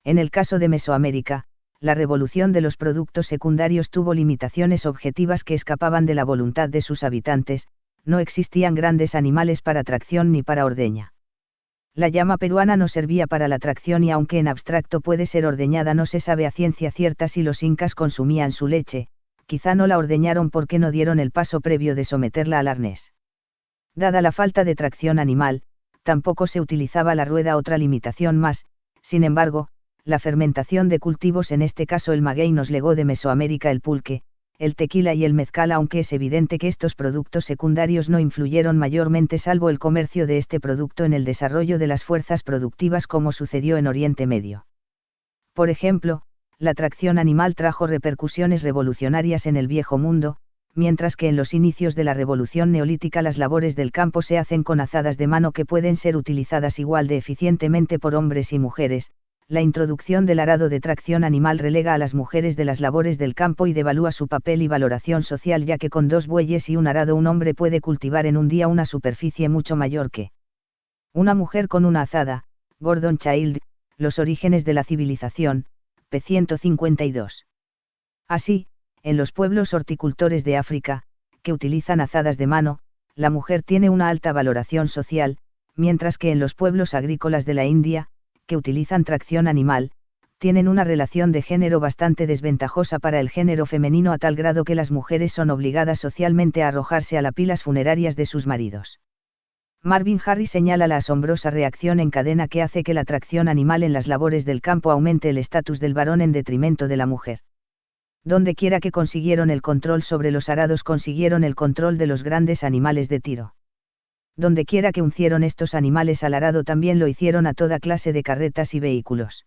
En el caso de Mesoamérica, la revolución de los productos secundarios tuvo limitaciones objetivas que escapaban de la voluntad de sus habitantes. No existían grandes animales para tracción ni para ordeña. La llama peruana no servía para la tracción y aunque en abstracto puede ser ordeñada, no se sabe a ciencia cierta si los incas consumían su leche. Quizá no la ordeñaron porque no dieron el paso previo de someterla al arnés. Dada la falta de tracción animal, tampoco se utilizaba la rueda, otra limitación más. Sin embargo, la fermentación de cultivos, en este caso el maguey, nos legó de Mesoamérica el pulque, el tequila y el mezcal, aunque es evidente que estos productos secundarios no influyeron mayormente salvo el comercio de este producto en el desarrollo de las fuerzas productivas como sucedió en Oriente Medio. Por ejemplo, la tracción animal trajo repercusiones revolucionarias en el Viejo Mundo, mientras que en los inicios de la Revolución Neolítica las labores del campo se hacen con azadas de mano que pueden ser utilizadas igual de eficientemente por hombres y mujeres. La introducción del arado de tracción animal relega a las mujeres de las labores del campo y devalúa su papel y valoración social, ya que con 2 bueyes y un arado un hombre puede cultivar en un día una superficie mucho mayor que una mujer con una azada. Gordon Child, Los orígenes de la civilización, p. 152. Así, en los pueblos horticultores de África, que utilizan azadas de mano, la mujer tiene una alta valoración social, mientras que en los pueblos agrícolas de la India, que utilizan tracción animal, tienen una relación de género bastante desventajosa para el género femenino, a tal grado que las mujeres son obligadas socialmente a arrojarse a las pilas funerarias de sus maridos. Marvin Harris señala la asombrosa reacción en cadena que hace que la tracción animal en las labores del campo aumente el estatus del varón en detrimento de la mujer. Donde quiera que consiguieron el control sobre los arados, consiguieron el control de los grandes animales de tiro. Donde quiera que uncieron estos animales al arado, también lo hicieron a toda clase de carretas y vehículos.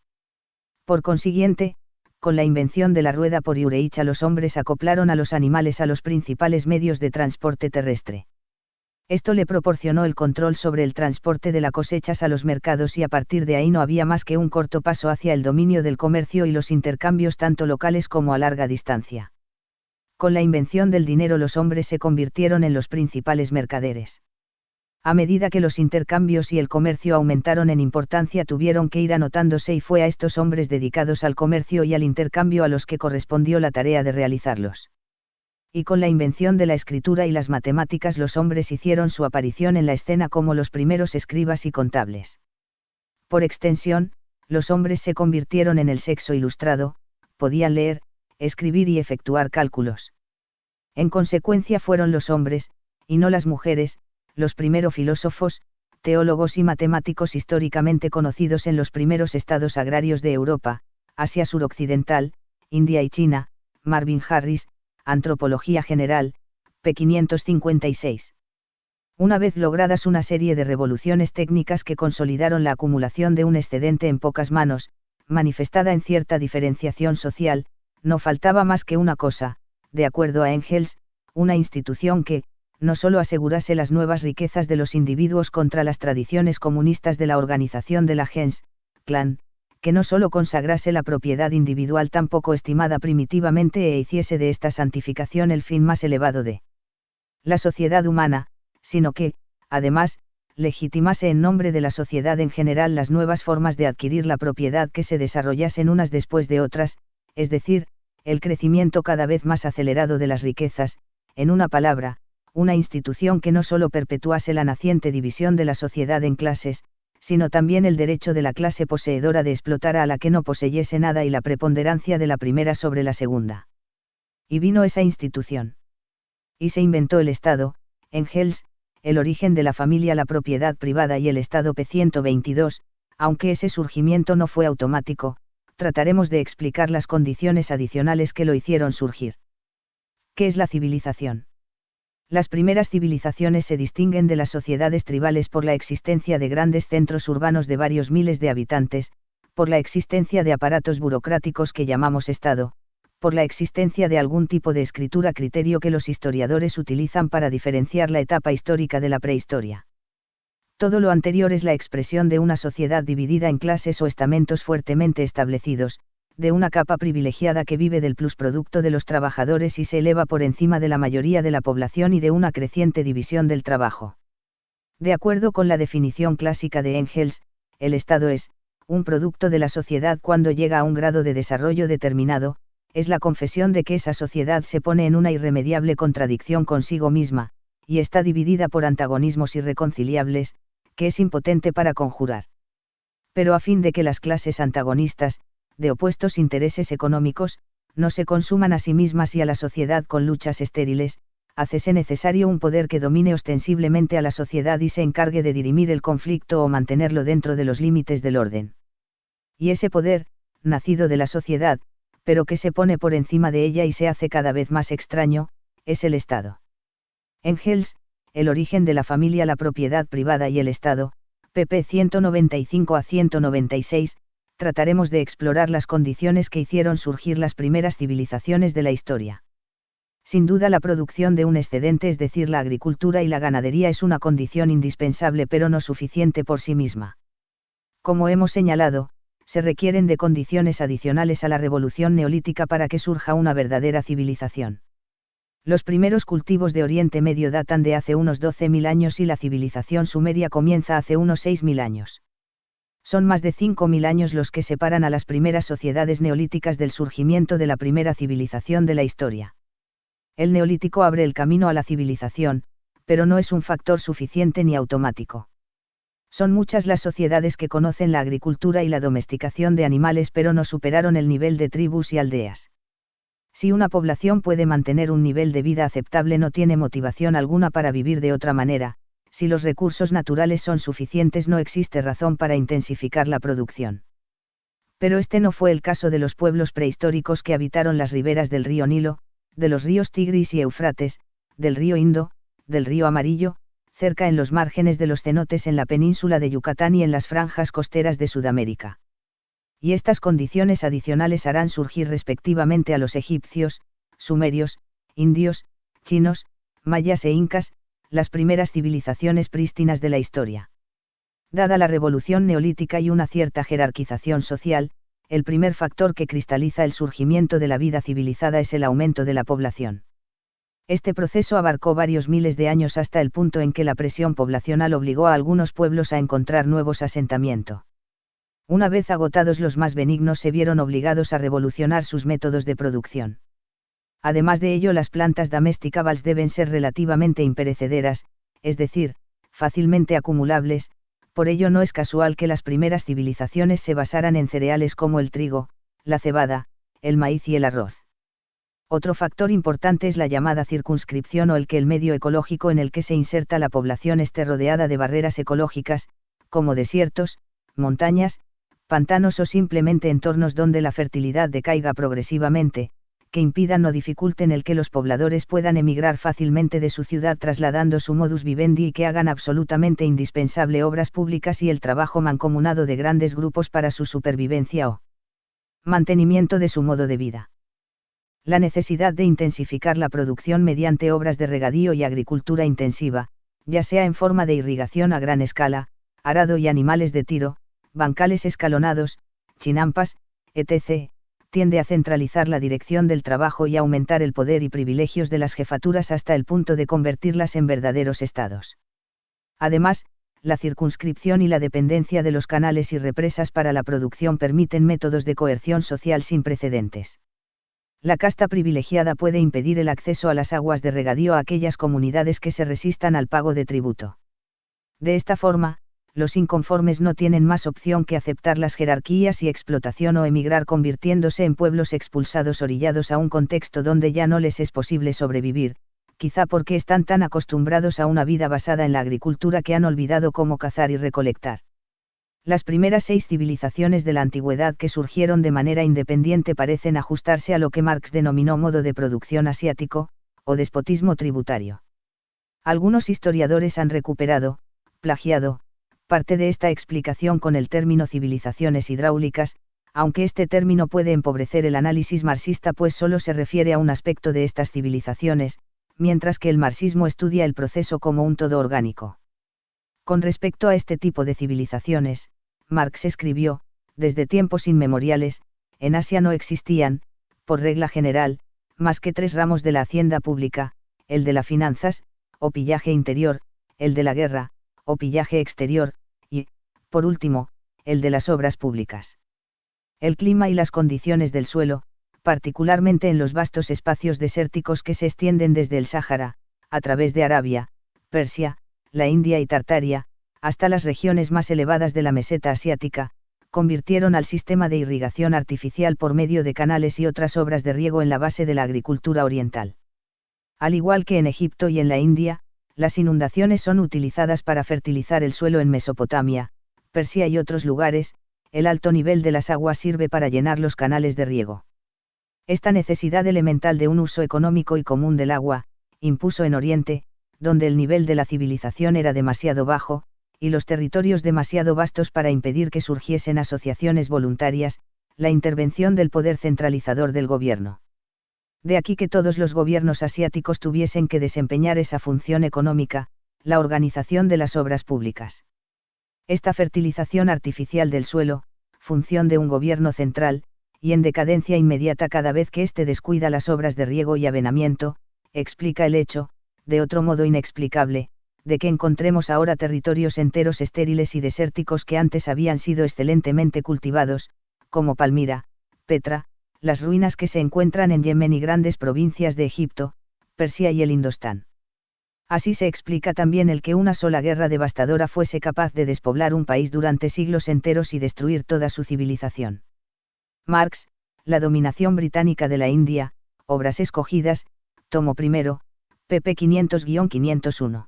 Por consiguiente, con la invención de la rueda por Ureicha, los hombres acoplaron a los animales a los principales medios de transporte terrestre. Esto le proporcionó el control sobre el transporte de las cosechas a los mercados y a partir de ahí no había más que un corto paso hacia el dominio del comercio y los intercambios tanto locales como a larga distancia. Con la invención del dinero los hombres se convirtieron en los principales mercaderes. A medida que los intercambios y el comercio aumentaron en importancia, tuvieron que ir anotándose y fue a estos hombres dedicados al comercio y al intercambio a los que correspondió la tarea de realizarlos. Y con la invención de la escritura y las matemáticas los hombres hicieron su aparición en la escena como los primeros escribas y contables. Por extensión, los hombres se convirtieron en el sexo ilustrado, podían leer, escribir y efectuar cálculos. En consecuencia fueron los hombres, y no las mujeres, los primeros filósofos, teólogos y matemáticos históricamente conocidos en los primeros estados agrarios de Europa, Asia suroccidental, India y China, Marvin Harris, Antropología General, p. 556. Una vez logradas una serie de revoluciones técnicas que consolidaron la acumulación de un excedente en pocas manos, manifestada en cierta diferenciación social, no faltaba más que una cosa, de acuerdo a Engels, una institución que, no solo asegurase las nuevas riquezas de los individuos contra las tradiciones comunistas de la organización de la gens, clan, que no solo consagrase la propiedad individual tan poco estimada primitivamente e hiciese de esta santificación el fin más elevado de la sociedad humana, sino que, además, legitimase en nombre de la sociedad en general las nuevas formas de adquirir la propiedad que se desarrollasen unas después de otras, es decir, el crecimiento cada vez más acelerado de las riquezas, en una palabra, una institución que no solo perpetuase la naciente división de la sociedad en clases, sino también el derecho de la clase poseedora de explotar a la que no poseyese nada y la preponderancia de la primera sobre la segunda. Y vino esa institución. Y se inventó el Estado, Engels, el origen de la familia, la propiedad privada y el Estado p. 122, aunque ese surgimiento no fue automático, trataremos de explicar las condiciones adicionales que lo hicieron surgir. ¿Qué es la civilización? Las primeras civilizaciones se distinguen de las sociedades tribales por la existencia de grandes centros urbanos de varios miles de habitantes, por la existencia de aparatos burocráticos que llamamos Estado, por la existencia de algún tipo de escritura criterio que los historiadores utilizan para diferenciar la etapa histórica de la prehistoria. Todo lo anterior es la expresión de una sociedad dividida en clases o estamentos fuertemente establecidos, de una capa privilegiada que vive del plusproducto de los trabajadores y se eleva por encima de la mayoría de la población y de una creciente división del trabajo. De acuerdo con la definición clásica de Engels, el Estado es, un producto de la sociedad cuando llega a un grado de desarrollo determinado, es la confesión de que esa sociedad se pone en una irremediable contradicción consigo misma, y está dividida por antagonismos irreconciliables, que es impotente para conjurar. Pero a fin de que las clases antagonistas, de opuestos intereses económicos, no se consuman a sí mismas y a la sociedad con luchas estériles, hácese necesario un poder que domine ostensiblemente a la sociedad y se encargue de dirimir el conflicto o mantenerlo dentro de los límites del orden. Y ese poder, nacido de la sociedad, pero que se pone por encima de ella y se hace cada vez más extraño, es el Estado. Engels, el origen de la familia, la propiedad privada y el Estado, pp. 195 a 196, trataremos de explorar las condiciones que hicieron surgir las primeras civilizaciones de la historia. Sin duda la producción de un excedente, es decir, la agricultura y la ganadería, es una condición indispensable pero no suficiente por sí misma. Como hemos señalado, se requieren de condiciones adicionales a la revolución neolítica para que surja una verdadera civilización. Los primeros cultivos de Oriente Medio datan de hace unos 12.000 años y la civilización sumeria comienza hace unos 6.000 años. Son más de 5.000 años los que separan a las primeras sociedades neolíticas del surgimiento de la primera civilización de la historia. El neolítico abre el camino a la civilización, pero no es un factor suficiente ni automático. Son muchas las sociedades que conocen la agricultura y la domesticación de animales pero no superaron el nivel de tribus y aldeas. Si una población puede mantener un nivel de vida aceptable, no tiene motivación alguna para vivir de otra manera. Si los recursos naturales son suficientes, no existe razón para intensificar la producción. Pero este no fue el caso de los pueblos prehistóricos que habitaron las riberas del río Nilo, de los ríos Tigris y Eufrates, del río Indo, del río Amarillo, cerca en los márgenes de los cenotes en la península de Yucatán y en las franjas costeras de Sudamérica. Y estas condiciones adicionales harán surgir respectivamente a los egipcios, sumerios, indios, chinos, mayas e incas, las primeras civilizaciones prístinas de la historia. Dada la revolución neolítica y una cierta jerarquización social, el primer factor que cristaliza el surgimiento de la vida civilizada es el aumento de la población. Este proceso abarcó varios miles de años hasta el punto en que la presión poblacional obligó a algunos pueblos a encontrar nuevos asentamientos. Una vez agotados los más benignos, se vieron obligados a revolucionar sus métodos de producción. Además de ello, las plantas domesticables deben ser relativamente imperecederas, es decir, fácilmente acumulables. Por ello no es casual que las primeras civilizaciones se basaran en cereales como el trigo, la cebada, el maíz y el arroz. Otro factor importante es la llamada circunscripción o el que el medio ecológico en el que se inserta la población esté rodeada de barreras ecológicas, como desiertos, montañas, pantanos o simplemente entornos donde la fertilidad decaiga progresivamente, que impidan o dificulten el que los pobladores puedan emigrar fácilmente de su ciudad trasladando su modus vivendi y que hagan absolutamente indispensable obras públicas y el trabajo mancomunado de grandes grupos para su supervivencia o mantenimiento de su modo de vida. La necesidad de intensificar la producción mediante obras de regadío y agricultura intensiva, ya sea en forma de irrigación a gran escala, arado y animales de tiro, bancales escalonados, chinampas, etc., tiende a centralizar la dirección del trabajo y a aumentar el poder y privilegios de las jefaturas hasta el punto de convertirlas en verdaderos estados. Además, la circunscripción y la dependencia de los canales y represas para la producción permiten métodos de coerción social sin precedentes. La casta privilegiada puede impedir el acceso a las aguas de regadío a aquellas comunidades que se resistan al pago de tributo. De esta forma, los inconformes no tienen más opción que aceptar las jerarquías y explotación o emigrar convirtiéndose en pueblos expulsados orillados a un contexto donde ya no les es posible sobrevivir, quizá porque están tan acostumbrados a una vida basada en la agricultura que han olvidado cómo cazar y recolectar. Las primeras 6 civilizaciones de la antigüedad que surgieron de manera independiente parecen ajustarse a lo que Marx denominó modo de producción asiático, o despotismo tributario. Algunos historiadores han recuperado, plagiado, parte de esta explicación con el término civilizaciones hidráulicas, aunque este término puede empobrecer el análisis marxista pues solo se refiere a un aspecto de estas civilizaciones, mientras que el marxismo estudia el proceso como un todo orgánico. Con respecto a este tipo de civilizaciones, Marx escribió, desde tiempos inmemoriales, en Asia no existían, por regla general, más que 3 ramos de la hacienda pública, el de las finanzas, o pillaje interior, el de la guerra, o pillaje exterior, y, por último, el de las obras públicas. El clima y las condiciones del suelo, particularmente en los vastos espacios desérticos que se extienden desde el Sáhara, a través de Arabia, Persia, la India y Tartaria, hasta las regiones más elevadas de la meseta asiática, convirtieron al sistema de irrigación artificial por medio de canales y otras obras de riego en la base de la agricultura oriental. Al igual que en Egipto y en la India, las inundaciones son utilizadas para fertilizar el suelo en Mesopotamia, Persia y otros lugares, el alto nivel de las aguas sirve para llenar los canales de riego. Esta necesidad elemental de un uso económico y común del agua, impuso en Oriente, donde el nivel de la civilización era demasiado bajo, y los territorios demasiado vastos para impedir que surgiesen asociaciones voluntarias, la intervención del poder centralizador del gobierno. De aquí que todos los gobiernos asiáticos tuviesen que desempeñar esa función económica, la organización de las obras públicas. Esta fertilización artificial del suelo, función de un gobierno central, y en decadencia inmediata cada vez que éste descuida las obras de riego y avenamiento, explica el hecho, de otro modo inexplicable, de que encontremos ahora territorios enteros estériles y desérticos que antes habían sido excelentemente cultivados, como Palmira, Petra, las ruinas que se encuentran en Yemen y grandes provincias de Egipto, Persia y el Indostán. Así se explica también el que una sola guerra devastadora fuese capaz de despoblar un país durante siglos enteros y destruir toda su civilización. Marx, La dominación británica de la India, Obras escogidas, tomo primero, pp 500-501.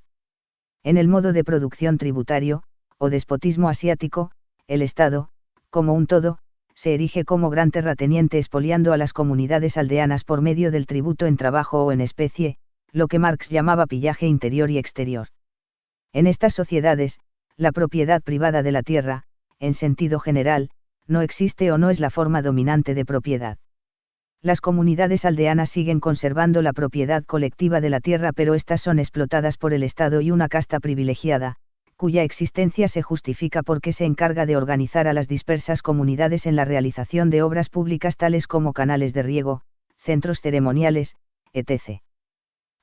En el modo de producción tributario, o despotismo asiático, el Estado, como un todo, se erige como gran terrateniente expoliando a las comunidades aldeanas por medio del tributo en trabajo o en especie, lo que Marx llamaba pillaje interior y exterior. En estas sociedades, la propiedad privada de la tierra, en sentido general, no existe o no es la forma dominante de propiedad. Las comunidades aldeanas siguen conservando la propiedad colectiva de la tierra pero estas son explotadas por el Estado y una casta privilegiada, cuya existencia se justifica porque se encarga de organizar a las dispersas comunidades en la realización de obras públicas tales como canales de riego, centros ceremoniales, etc.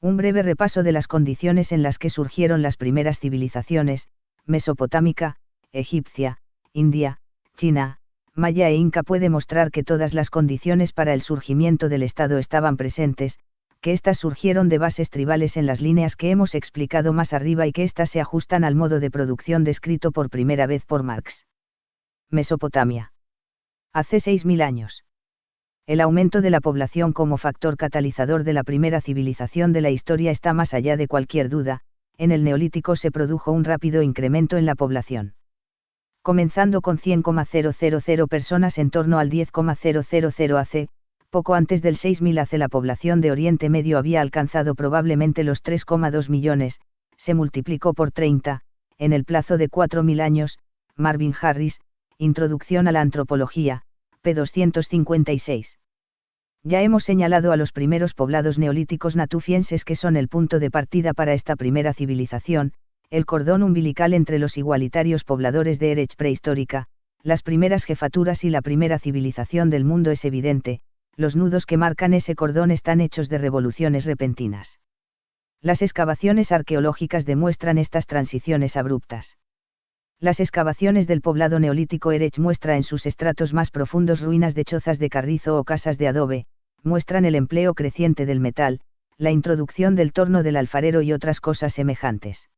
Un breve repaso de las condiciones en las que surgieron las primeras civilizaciones, mesopotámica, egipcia, india, china, maya e inca puede mostrar que todas las condiciones para el surgimiento del Estado estaban presentes, que éstas surgieron de bases tribales en las líneas que hemos explicado más arriba y que éstas se ajustan al modo de producción descrito por primera vez por Marx. Mesopotamia. Hace 6.000 años. El aumento de la población como factor catalizador de la primera civilización de la historia está más allá de cualquier duda. En el Neolítico se produjo un rápido incremento en la población. Comenzando con 100,000 personas en torno al 10,000 AC, poco antes del 6000 AC la población de Oriente Medio había alcanzado probablemente los 3,2 millones, se multiplicó por 30, en el plazo de 4000 años. Marvin Harris, Introducción a la Antropología, p. 256. Ya hemos señalado a los primeros poblados neolíticos natufienses que son el punto de partida para esta primera civilización, el cordón umbilical entre los igualitarios pobladores de Erech prehistórica, las primeras jefaturas y la primera civilización del mundo es evidente, los nudos que marcan ese cordón están hechos de revoluciones repentinas. Las excavaciones arqueológicas demuestran estas transiciones abruptas. Las excavaciones del poblado neolítico Erech muestra en sus estratos más profundos ruinas de chozas de carrizo o casas de adobe, muestran el empleo creciente del metal, la introducción del torno del alfarero y otras cosas semejantes.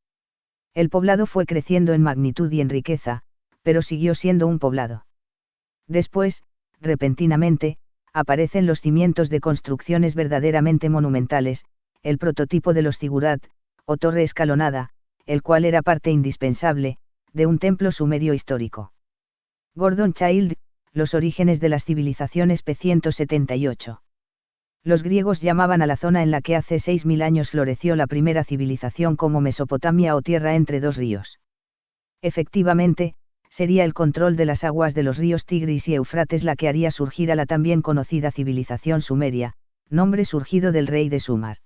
El poblado fue creciendo en magnitud y en riqueza, pero siguió siendo un poblado. Después, repentinamente, aparecen los cimientos de construcciones verdaderamente monumentales, el prototipo de los zigurat, o torre escalonada, el cual era parte indispensable de un templo sumerio histórico. Gordon Childe, Los orígenes de las civilizaciones p. 178. Los griegos llamaban a la zona en la que hace 6000 años floreció la primera civilización como Mesopotamia o tierra entre dos ríos. Efectivamente, sería el control de las aguas de los ríos Tigris y Éufrates la que haría surgir a la también conocida civilización sumeria, nombre surgido del rey de Sumar.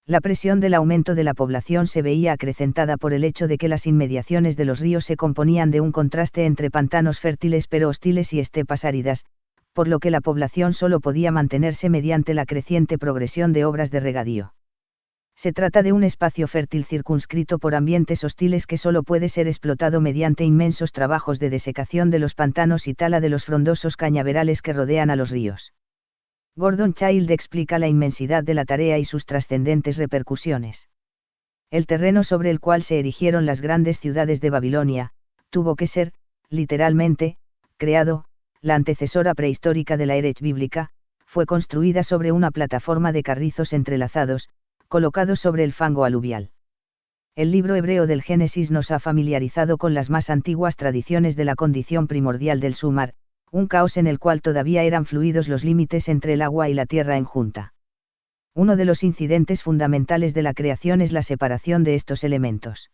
La presión del aumento de la población se veía acrecentada por el hecho de que las inmediaciones de los ríos se componían de un contraste entre pantanos fértiles pero hostiles y estepas áridas, por lo que la población solo podía mantenerse mediante la creciente progresión de obras de regadío. Se trata de un espacio fértil circunscrito por ambientes hostiles que solo puede ser explotado mediante inmensos trabajos de desecación de los pantanos y tala de los frondosos cañaverales que rodean a los ríos. Gordon Childe explica la inmensidad de la tarea y sus trascendentes repercusiones. El terreno sobre el cual se erigieron las grandes ciudades de Babilonia, tuvo que ser, literalmente, creado. La antecesora prehistórica de la Erech bíblica, fue construida sobre una plataforma de carrizos entrelazados, colocados sobre el fango aluvial. El libro hebreo del Génesis nos ha familiarizado con las más antiguas tradiciones de la condición primordial del Sumar, un caos en el cual todavía eran fluidos los límites entre el agua y la tierra en junta. Uno de los incidentes fundamentales de la creación es la separación de estos elementos.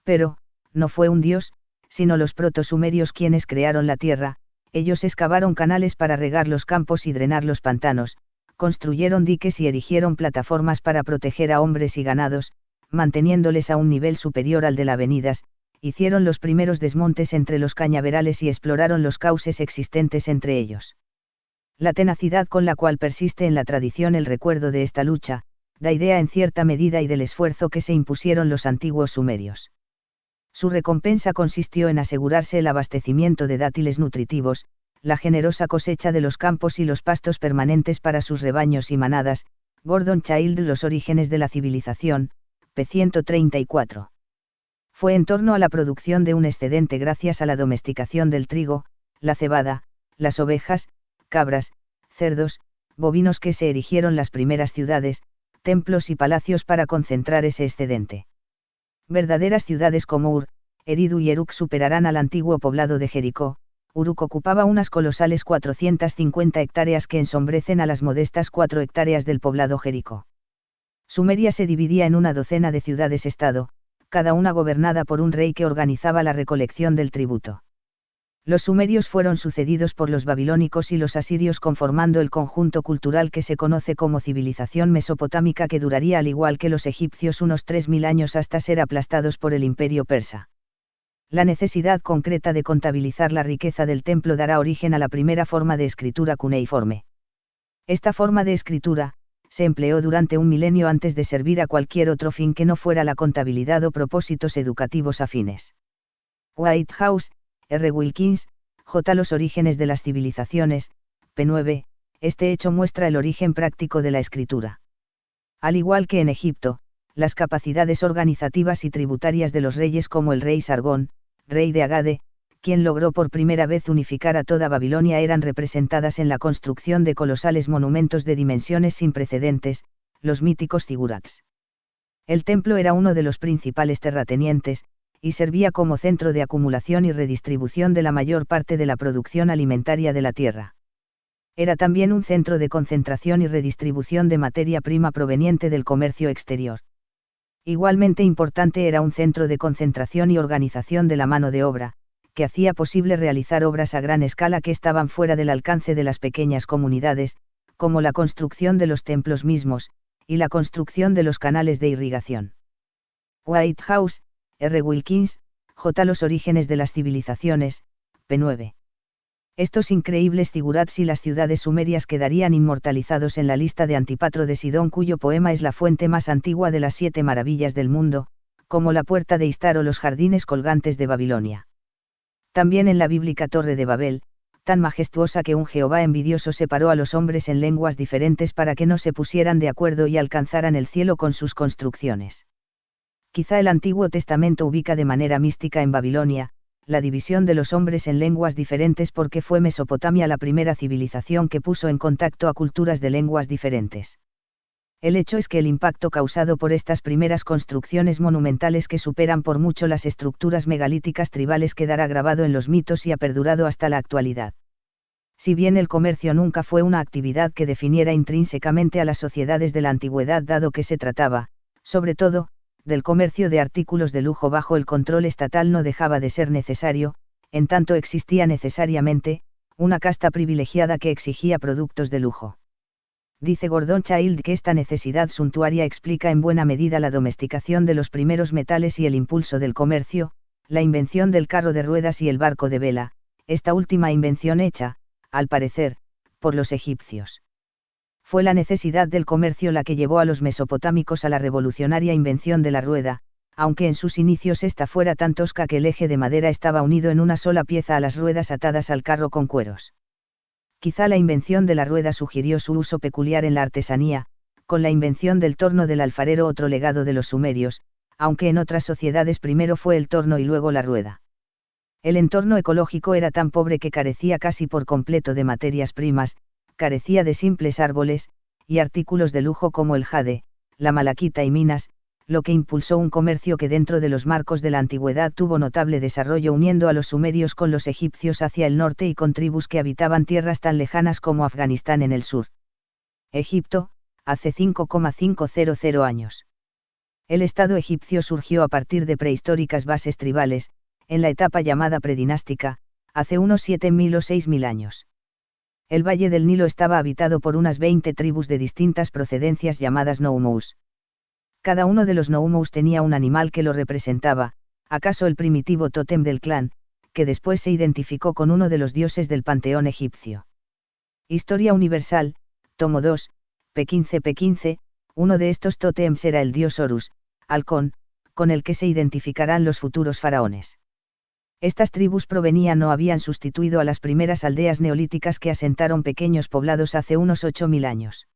Pero, no fue un dios, sino los protosumerios quienes crearon la tierra. Ellos excavaron canales para regar los campos y drenar los pantanos, construyeron diques y erigieron plataformas para proteger a hombres y ganados, manteniéndoles a un nivel superior al de las avenidas, hicieron los primeros desmontes entre los cañaverales y exploraron los cauces existentes entre ellos. La tenacidad con la cual persiste en la tradición el recuerdo de esta lucha, da idea en cierta medida y del esfuerzo que se impusieron los antiguos sumerios. Su recompensa consistió en asegurarse el abastecimiento de dátiles nutritivos, la generosa cosecha de los campos y los pastos permanentes para sus rebaños y manadas. Gordon Childe, Los orígenes de la civilización, p. 134. Fue en torno a la producción de un excedente gracias a la domesticación del trigo, la cebada, las ovejas, cabras, cerdos, bovinos que se erigieron las primeras ciudades, templos y palacios para concentrar ese excedente. Verdaderas ciudades como Ur, Eridu y Eruk superarán al antiguo poblado de Jericó. Uruk ocupaba unas colosales 450 hectáreas que ensombrecen a las modestas 4 hectáreas del poblado Jericó. Sumeria se dividía en una docena de ciudades-estado, cada una gobernada por un rey que organizaba la recolección del tributo. Los sumerios fueron sucedidos por los babilónicos y los asirios conformando el conjunto cultural que se conoce como civilización mesopotámica, que duraría al igual que los egipcios unos 3000 años hasta ser aplastados por el imperio persa. La necesidad concreta de contabilizar la riqueza del templo dará origen a la primera forma de escritura cuneiforme. Esta forma de escritura se empleó durante un milenio antes de servir a cualquier otro fin que no fuera la contabilidad o propósitos educativos afines. Whitehouse, R. Wilkins, J. Los orígenes de las civilizaciones, p. 9. Este hecho muestra el origen práctico de la escritura. Al igual que en Egipto, las capacidades organizativas y tributarias de los reyes como el rey Sargón, rey de Agade, quien logró por primera vez unificar a toda Babilonia, eran representadas en la construcción de colosales monumentos de dimensiones sin precedentes, los míticos zigurats. El templo era uno de los principales terratenientes, y servía como centro de acumulación y redistribución de la mayor parte de la producción alimentaria de la tierra. Era también un centro de concentración y redistribución de materia prima proveniente del comercio exterior. Igualmente importante era un centro de concentración y organización de la mano de obra, que hacía posible realizar obras a gran escala que estaban fuera del alcance de las pequeñas comunidades, como la construcción de los templos mismos, y la construcción de los canales de irrigación. Whitehouse, R. Wilkins, J. Los orígenes de las civilizaciones, p. 9. Estos increíbles zigurats y las ciudades sumerias quedarían inmortalizados en la lista de Antípatro de Sidón, cuyo poema es la fuente más antigua de las 7 maravillas del mundo, como la puerta de Istar o los jardines colgantes de Babilonia. También en la bíblica Torre de Babel, tan majestuosa que un Jehová envidioso separó a los hombres en lenguas diferentes para que no se pusieran de acuerdo y alcanzaran el cielo con sus construcciones. Quizá el Antiguo Testamento ubica de manera mística en Babilonia la división de los hombres en lenguas diferentes, porque fue Mesopotamia la primera civilización que puso en contacto a culturas de lenguas diferentes. El hecho es que el impacto causado por estas primeras construcciones monumentales, que superan por mucho las estructuras megalíticas tribales, quedará grabado en los mitos y ha perdurado hasta la actualidad. Si bien el comercio nunca fue una actividad que definiera intrínsecamente a las sociedades de la antigüedad, dado que se trataba, sobre todo, del comercio de artículos de lujo bajo el control estatal, no dejaba de ser necesario, en tanto existía necesariamente, una casta privilegiada que exigía productos de lujo. Dice Gordon Childe que esta necesidad suntuaria explica en buena medida la domesticación de los primeros metales y el impulso del comercio, la invención del carro de ruedas y el barco de vela, esta última invención hecha, al parecer, por los egipcios. Fue la necesidad del comercio la que llevó a los mesopotámicos a la revolucionaria invención de la rueda, aunque en sus inicios esta fuera tan tosca que el eje de madera estaba unido en una sola pieza a las ruedas atadas al carro con cueros. Quizá la invención de la rueda sugirió su uso peculiar en la artesanía, con la invención del torno del alfarero, otro legado de los sumerios, aunque en otras sociedades primero fue el torno y luego la rueda. El entorno ecológico era tan pobre que carecía casi por completo de materias primas, carecía de simples árboles, y artículos de lujo como el jade, la malaquita y minas, lo que impulsó un comercio que dentro de los marcos de la antigüedad tuvo notable desarrollo, uniendo a los sumerios con los egipcios hacia el norte y con tribus que habitaban tierras tan lejanas como Afganistán en el sur. Egipto, hace 5,500 años. El Estado egipcio surgió a partir de prehistóricas bases tribales, en la etapa llamada predinástica, hace unos 7.000 o 6.000 años. El Valle del Nilo estaba habitado por unas 20 tribus de distintas procedencias llamadas Noumous. Cada uno de los Noumous tenía un animal que lo representaba, acaso el primitivo tótem del clan, que después se identificó con uno de los dioses del panteón egipcio. Historia Universal, tomo 2, p15. Uno de estos tótems era el dios Horus, halcón, con el que se identificarán los futuros faraones. Estas tribus provenían o habían sustituido a las primeras aldeas neolíticas que asentaron pequeños poblados hace unos 8.000 años.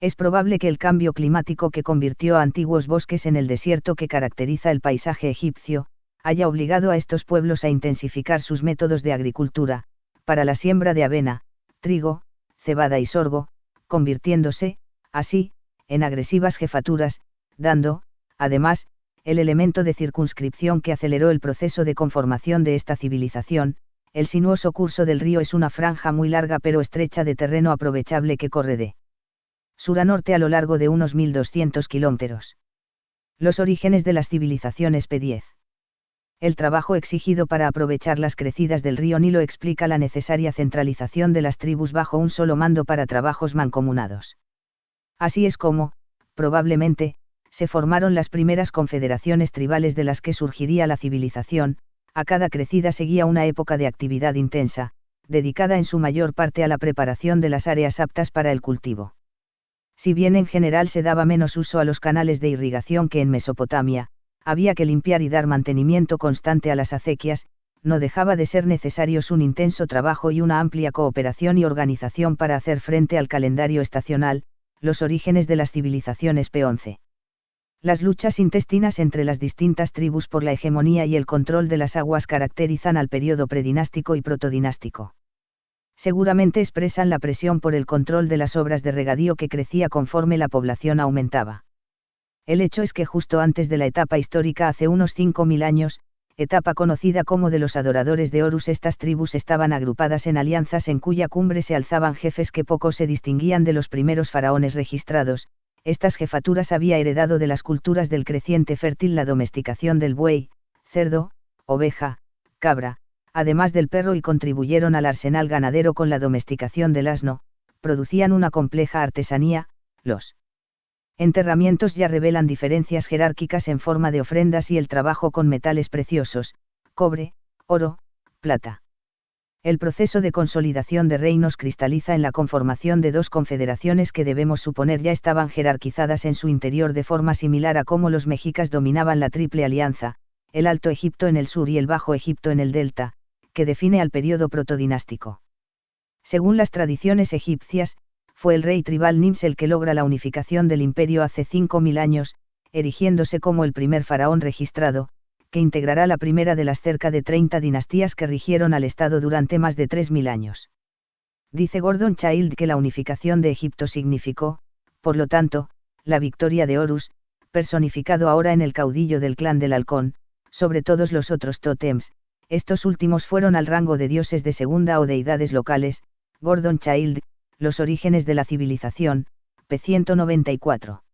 Es probable que el cambio climático que convirtió a antiguos bosques en el desierto que caracteriza el paisaje egipcio, haya obligado a estos pueblos a intensificar sus métodos de agricultura, para la siembra de avena, trigo, cebada y sorgo, convirtiéndose, así, en agresivas jefaturas, dando, además, el elemento de circunscripción que aceleró el proceso de conformación de esta civilización. El sinuoso curso del río es una franja muy larga pero estrecha de terreno aprovechable que corre de sur a norte a lo largo de unos 1.200 kilómetros. Los orígenes de las civilizaciones p10. El trabajo exigido para aprovechar las crecidas del río Nilo explica la necesaria centralización de las tribus bajo un solo mando para trabajos mancomunados. Así es como, probablemente, se formaron las primeras confederaciones tribales de las que surgiría la civilización. A cada crecida seguía una época de actividad intensa, dedicada en su mayor parte a la preparación de las áreas aptas para el cultivo. Si bien en general se daba menos uso a los canales de irrigación que en Mesopotamia, había que limpiar y dar mantenimiento constante a las acequias, no dejaba de ser necesarios un intenso trabajo y una amplia cooperación y organización para hacer frente al calendario estacional. Los orígenes de las civilizaciones p11. Las luchas intestinas entre las distintas tribus por la hegemonía y el control de las aguas caracterizan al período predinástico y protodinástico. Seguramente expresan la presión por el control de las obras de regadío que crecía conforme la población aumentaba. El hecho es que justo antes de la etapa histórica hace unos 5.000 años, etapa conocida como de los adoradores de Horus, estas tribus estaban agrupadas en alianzas en cuya cumbre se alzaban jefes que poco se distinguían de los primeros faraones registrados. Estas jefaturas había heredado de las culturas del creciente fértil la domesticación del buey, cerdo, oveja, cabra, además del perro, y contribuyeron al arsenal ganadero con la domesticación del asno, producían una compleja artesanía. Los enterramientos ya revelan diferencias jerárquicas en forma de ofrendas y el trabajo con metales preciosos, cobre, oro, plata. El proceso de consolidación de reinos cristaliza en la conformación de dos confederaciones que debemos suponer ya estaban jerarquizadas en su interior de forma similar a cómo los mexicas dominaban la Triple Alianza, el Alto Egipto en el sur y el Bajo Egipto en el delta, que define al período protodinástico. Según las tradiciones egipcias, fue el rey tribal Nims el que logra la unificación del imperio hace 5.000 años, erigiéndose como el primer faraón registrado, que integrará la primera de las cerca de 30 dinastías que rigieron al Estado durante más de 3.000 años. Dice Gordon Childe que la unificación de Egipto significó, por lo tanto, la victoria de Horus, personificado ahora en el caudillo del clan del Halcón, sobre todos los otros tótems. Estos últimos fueron al rango de dioses de segunda o deidades locales. Gordon Childe, Los orígenes de la civilización, p. 194.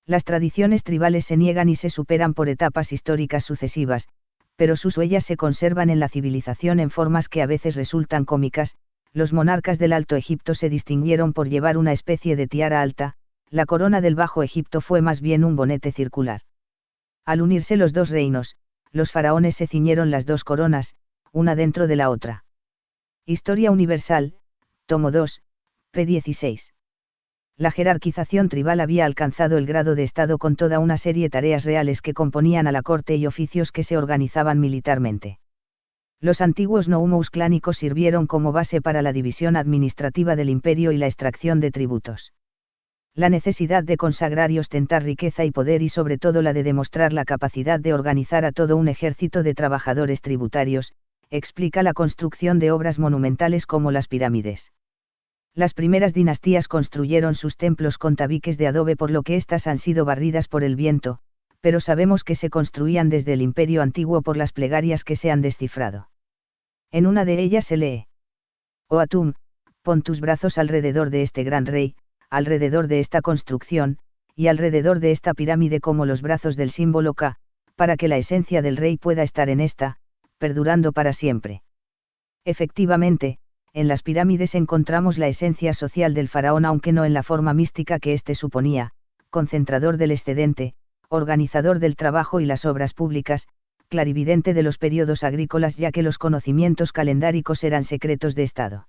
Las tradiciones tribales se niegan y se superan por etapas históricas sucesivas, pero sus huellas se conservan en la civilización en formas que a veces resultan cómicas. Los monarcas del Alto Egipto se distinguieron por llevar una especie de tiara alta, la corona del Bajo Egipto fue más bien un bonete circular. Al unirse los dos reinos, los faraones se ciñeron las dos coronas, una dentro de la otra. Historia Universal, tomo 2, p. 16. La jerarquización tribal había alcanzado el grado de Estado con toda una serie de tareas reales que componían a la corte y oficios que se organizaban militarmente. Los antiguos noumous clánicos sirvieron como base para la división administrativa del imperio y la extracción de tributos. La necesidad de consagrar y ostentar riqueza y poder, y sobre todo la de demostrar la capacidad de organizar a todo un ejército de trabajadores tributarios, explica la construcción de obras monumentales como las pirámides. Las primeras dinastías construyeron sus templos con tabiques de adobe, por lo que éstas han sido barridas por el viento, pero sabemos que se construían desde el Imperio Antiguo por las plegarias que se han descifrado. En una de ellas se lee: «Oh Atum, pon tus brazos alrededor de este gran rey, alrededor de esta construcción, y alrededor de esta pirámide como los brazos del símbolo Ka, para que la esencia del rey pueda estar en esta, perdurando para siempre». Efectivamente, en las pirámides encontramos la esencia social del faraón, aunque no en la forma mística que éste suponía: concentrador del excedente, organizador del trabajo y las obras públicas, clarividente de los periodos agrícolas, ya que los conocimientos calendáricos eran secretos de Estado.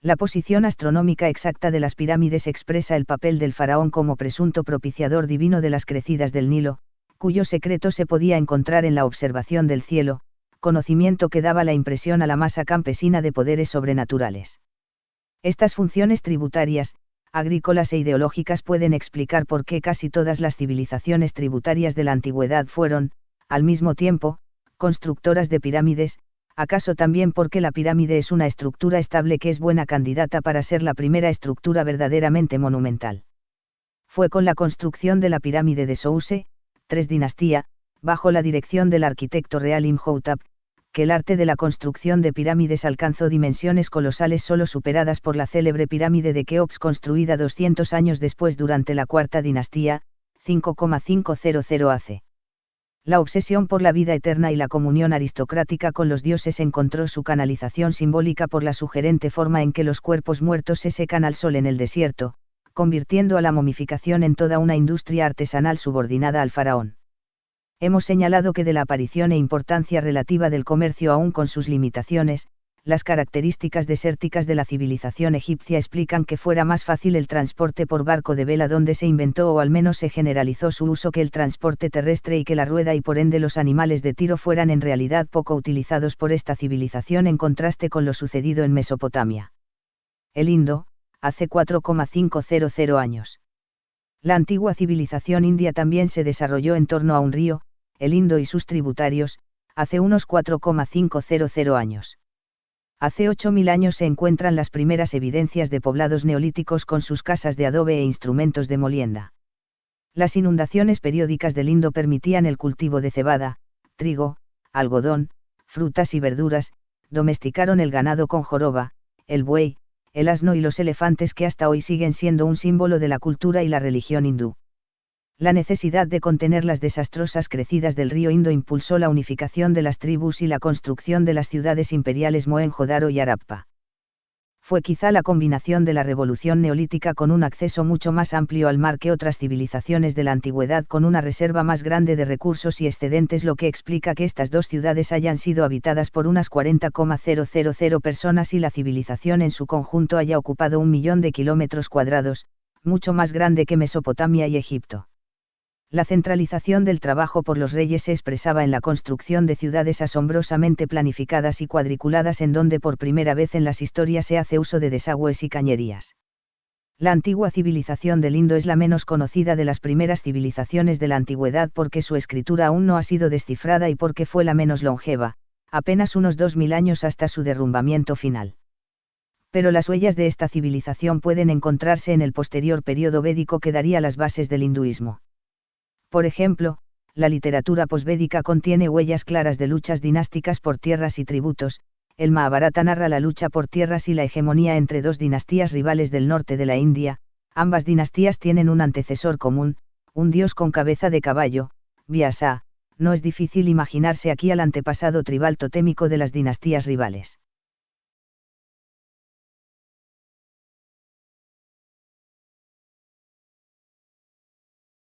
La posición astronómica exacta de las pirámides expresa el papel del faraón como presunto propiciador divino de las crecidas del Nilo, cuyo secreto se podía encontrar en la observación del cielo, conocimiento que daba la impresión a la masa campesina de poderes sobrenaturales. Estas funciones tributarias, agrícolas e ideológicas pueden explicar por qué casi todas las civilizaciones tributarias de la antigüedad fueron, al mismo tiempo, constructoras de pirámides. ¿Acaso también porque la pirámide es una estructura estable que es buena candidata para ser la primera estructura verdaderamente monumental? Fue con la construcción de la pirámide de Souse, III dinastía, bajo la dirección del arquitecto real Imhotep, que el arte de la construcción de pirámides alcanzó dimensiones colosales, solo superadas por la célebre pirámide de Keops construida 200 años después durante la IV dinastía, 5,500 AC. La obsesión por la vida eterna y la comunión aristocrática con los dioses encontró su canalización simbólica por la sugerente forma en que los cuerpos muertos se secan al sol en el desierto, convirtiendo a la momificación en toda una industria artesanal subordinada al faraón. Hemos señalado que de la aparición e importancia relativa del comercio, aún con sus limitaciones, las características desérticas de la civilización egipcia explican que fuera más fácil el transporte por barco de vela, donde se inventó o al menos se generalizó su uso, que el transporte terrestre, y que la rueda y por ende los animales de tiro fueran en realidad poco utilizados por esta civilización en contraste con lo sucedido en Mesopotamia. El Indo, hace 4,500 años. La antigua civilización india también se desarrolló en torno a un río, el Indo y sus tributarios, hace unos 4,500 años. Hace 8.000 años se encuentran las primeras evidencias de poblados neolíticos con sus casas de adobe e instrumentos de molienda. Las inundaciones periódicas del Indo permitían el cultivo de cebada, trigo, algodón, frutas y verduras, domesticaron el ganado con joroba, el buey, el asno y los elefantes que hasta hoy siguen siendo un símbolo de la cultura y la religión hindú. La necesidad de contener las desastrosas crecidas del río Indo impulsó la unificación de las tribus y la construcción de las ciudades imperiales Mohenjo-Daro y Harappa. Fue quizá la combinación de la revolución neolítica con un acceso mucho más amplio al mar que otras civilizaciones de la antigüedad con una reserva más grande de recursos y excedentes lo que explica que estas dos ciudades hayan sido habitadas por unas 40,000 personas y la civilización en su conjunto haya ocupado 1.000.000 de kilómetros cuadrados, mucho más grande que Mesopotamia y Egipto. La centralización del trabajo por los reyes se expresaba en la construcción de ciudades asombrosamente planificadas y cuadriculadas en donde por primera vez en las historias se hace uso de desagües y cañerías. La antigua civilización del Indo es la menos conocida de las primeras civilizaciones de la antigüedad porque su escritura aún no ha sido descifrada y porque fue la menos longeva, apenas unos 2.000 años hasta su derrumbamiento final. Pero las huellas de esta civilización pueden encontrarse en el posterior período védico que daría las bases del hinduismo. Por ejemplo, la literatura posvédica contiene huellas claras de luchas dinásticas por tierras y tributos. El Mahabharata narra la lucha por tierras y la hegemonía entre dos dinastías rivales del norte de la India. Ambas dinastías tienen un antecesor común, un dios con cabeza de caballo, Vyasa. No es difícil imaginarse aquí al antepasado tribal totémico de las dinastías rivales.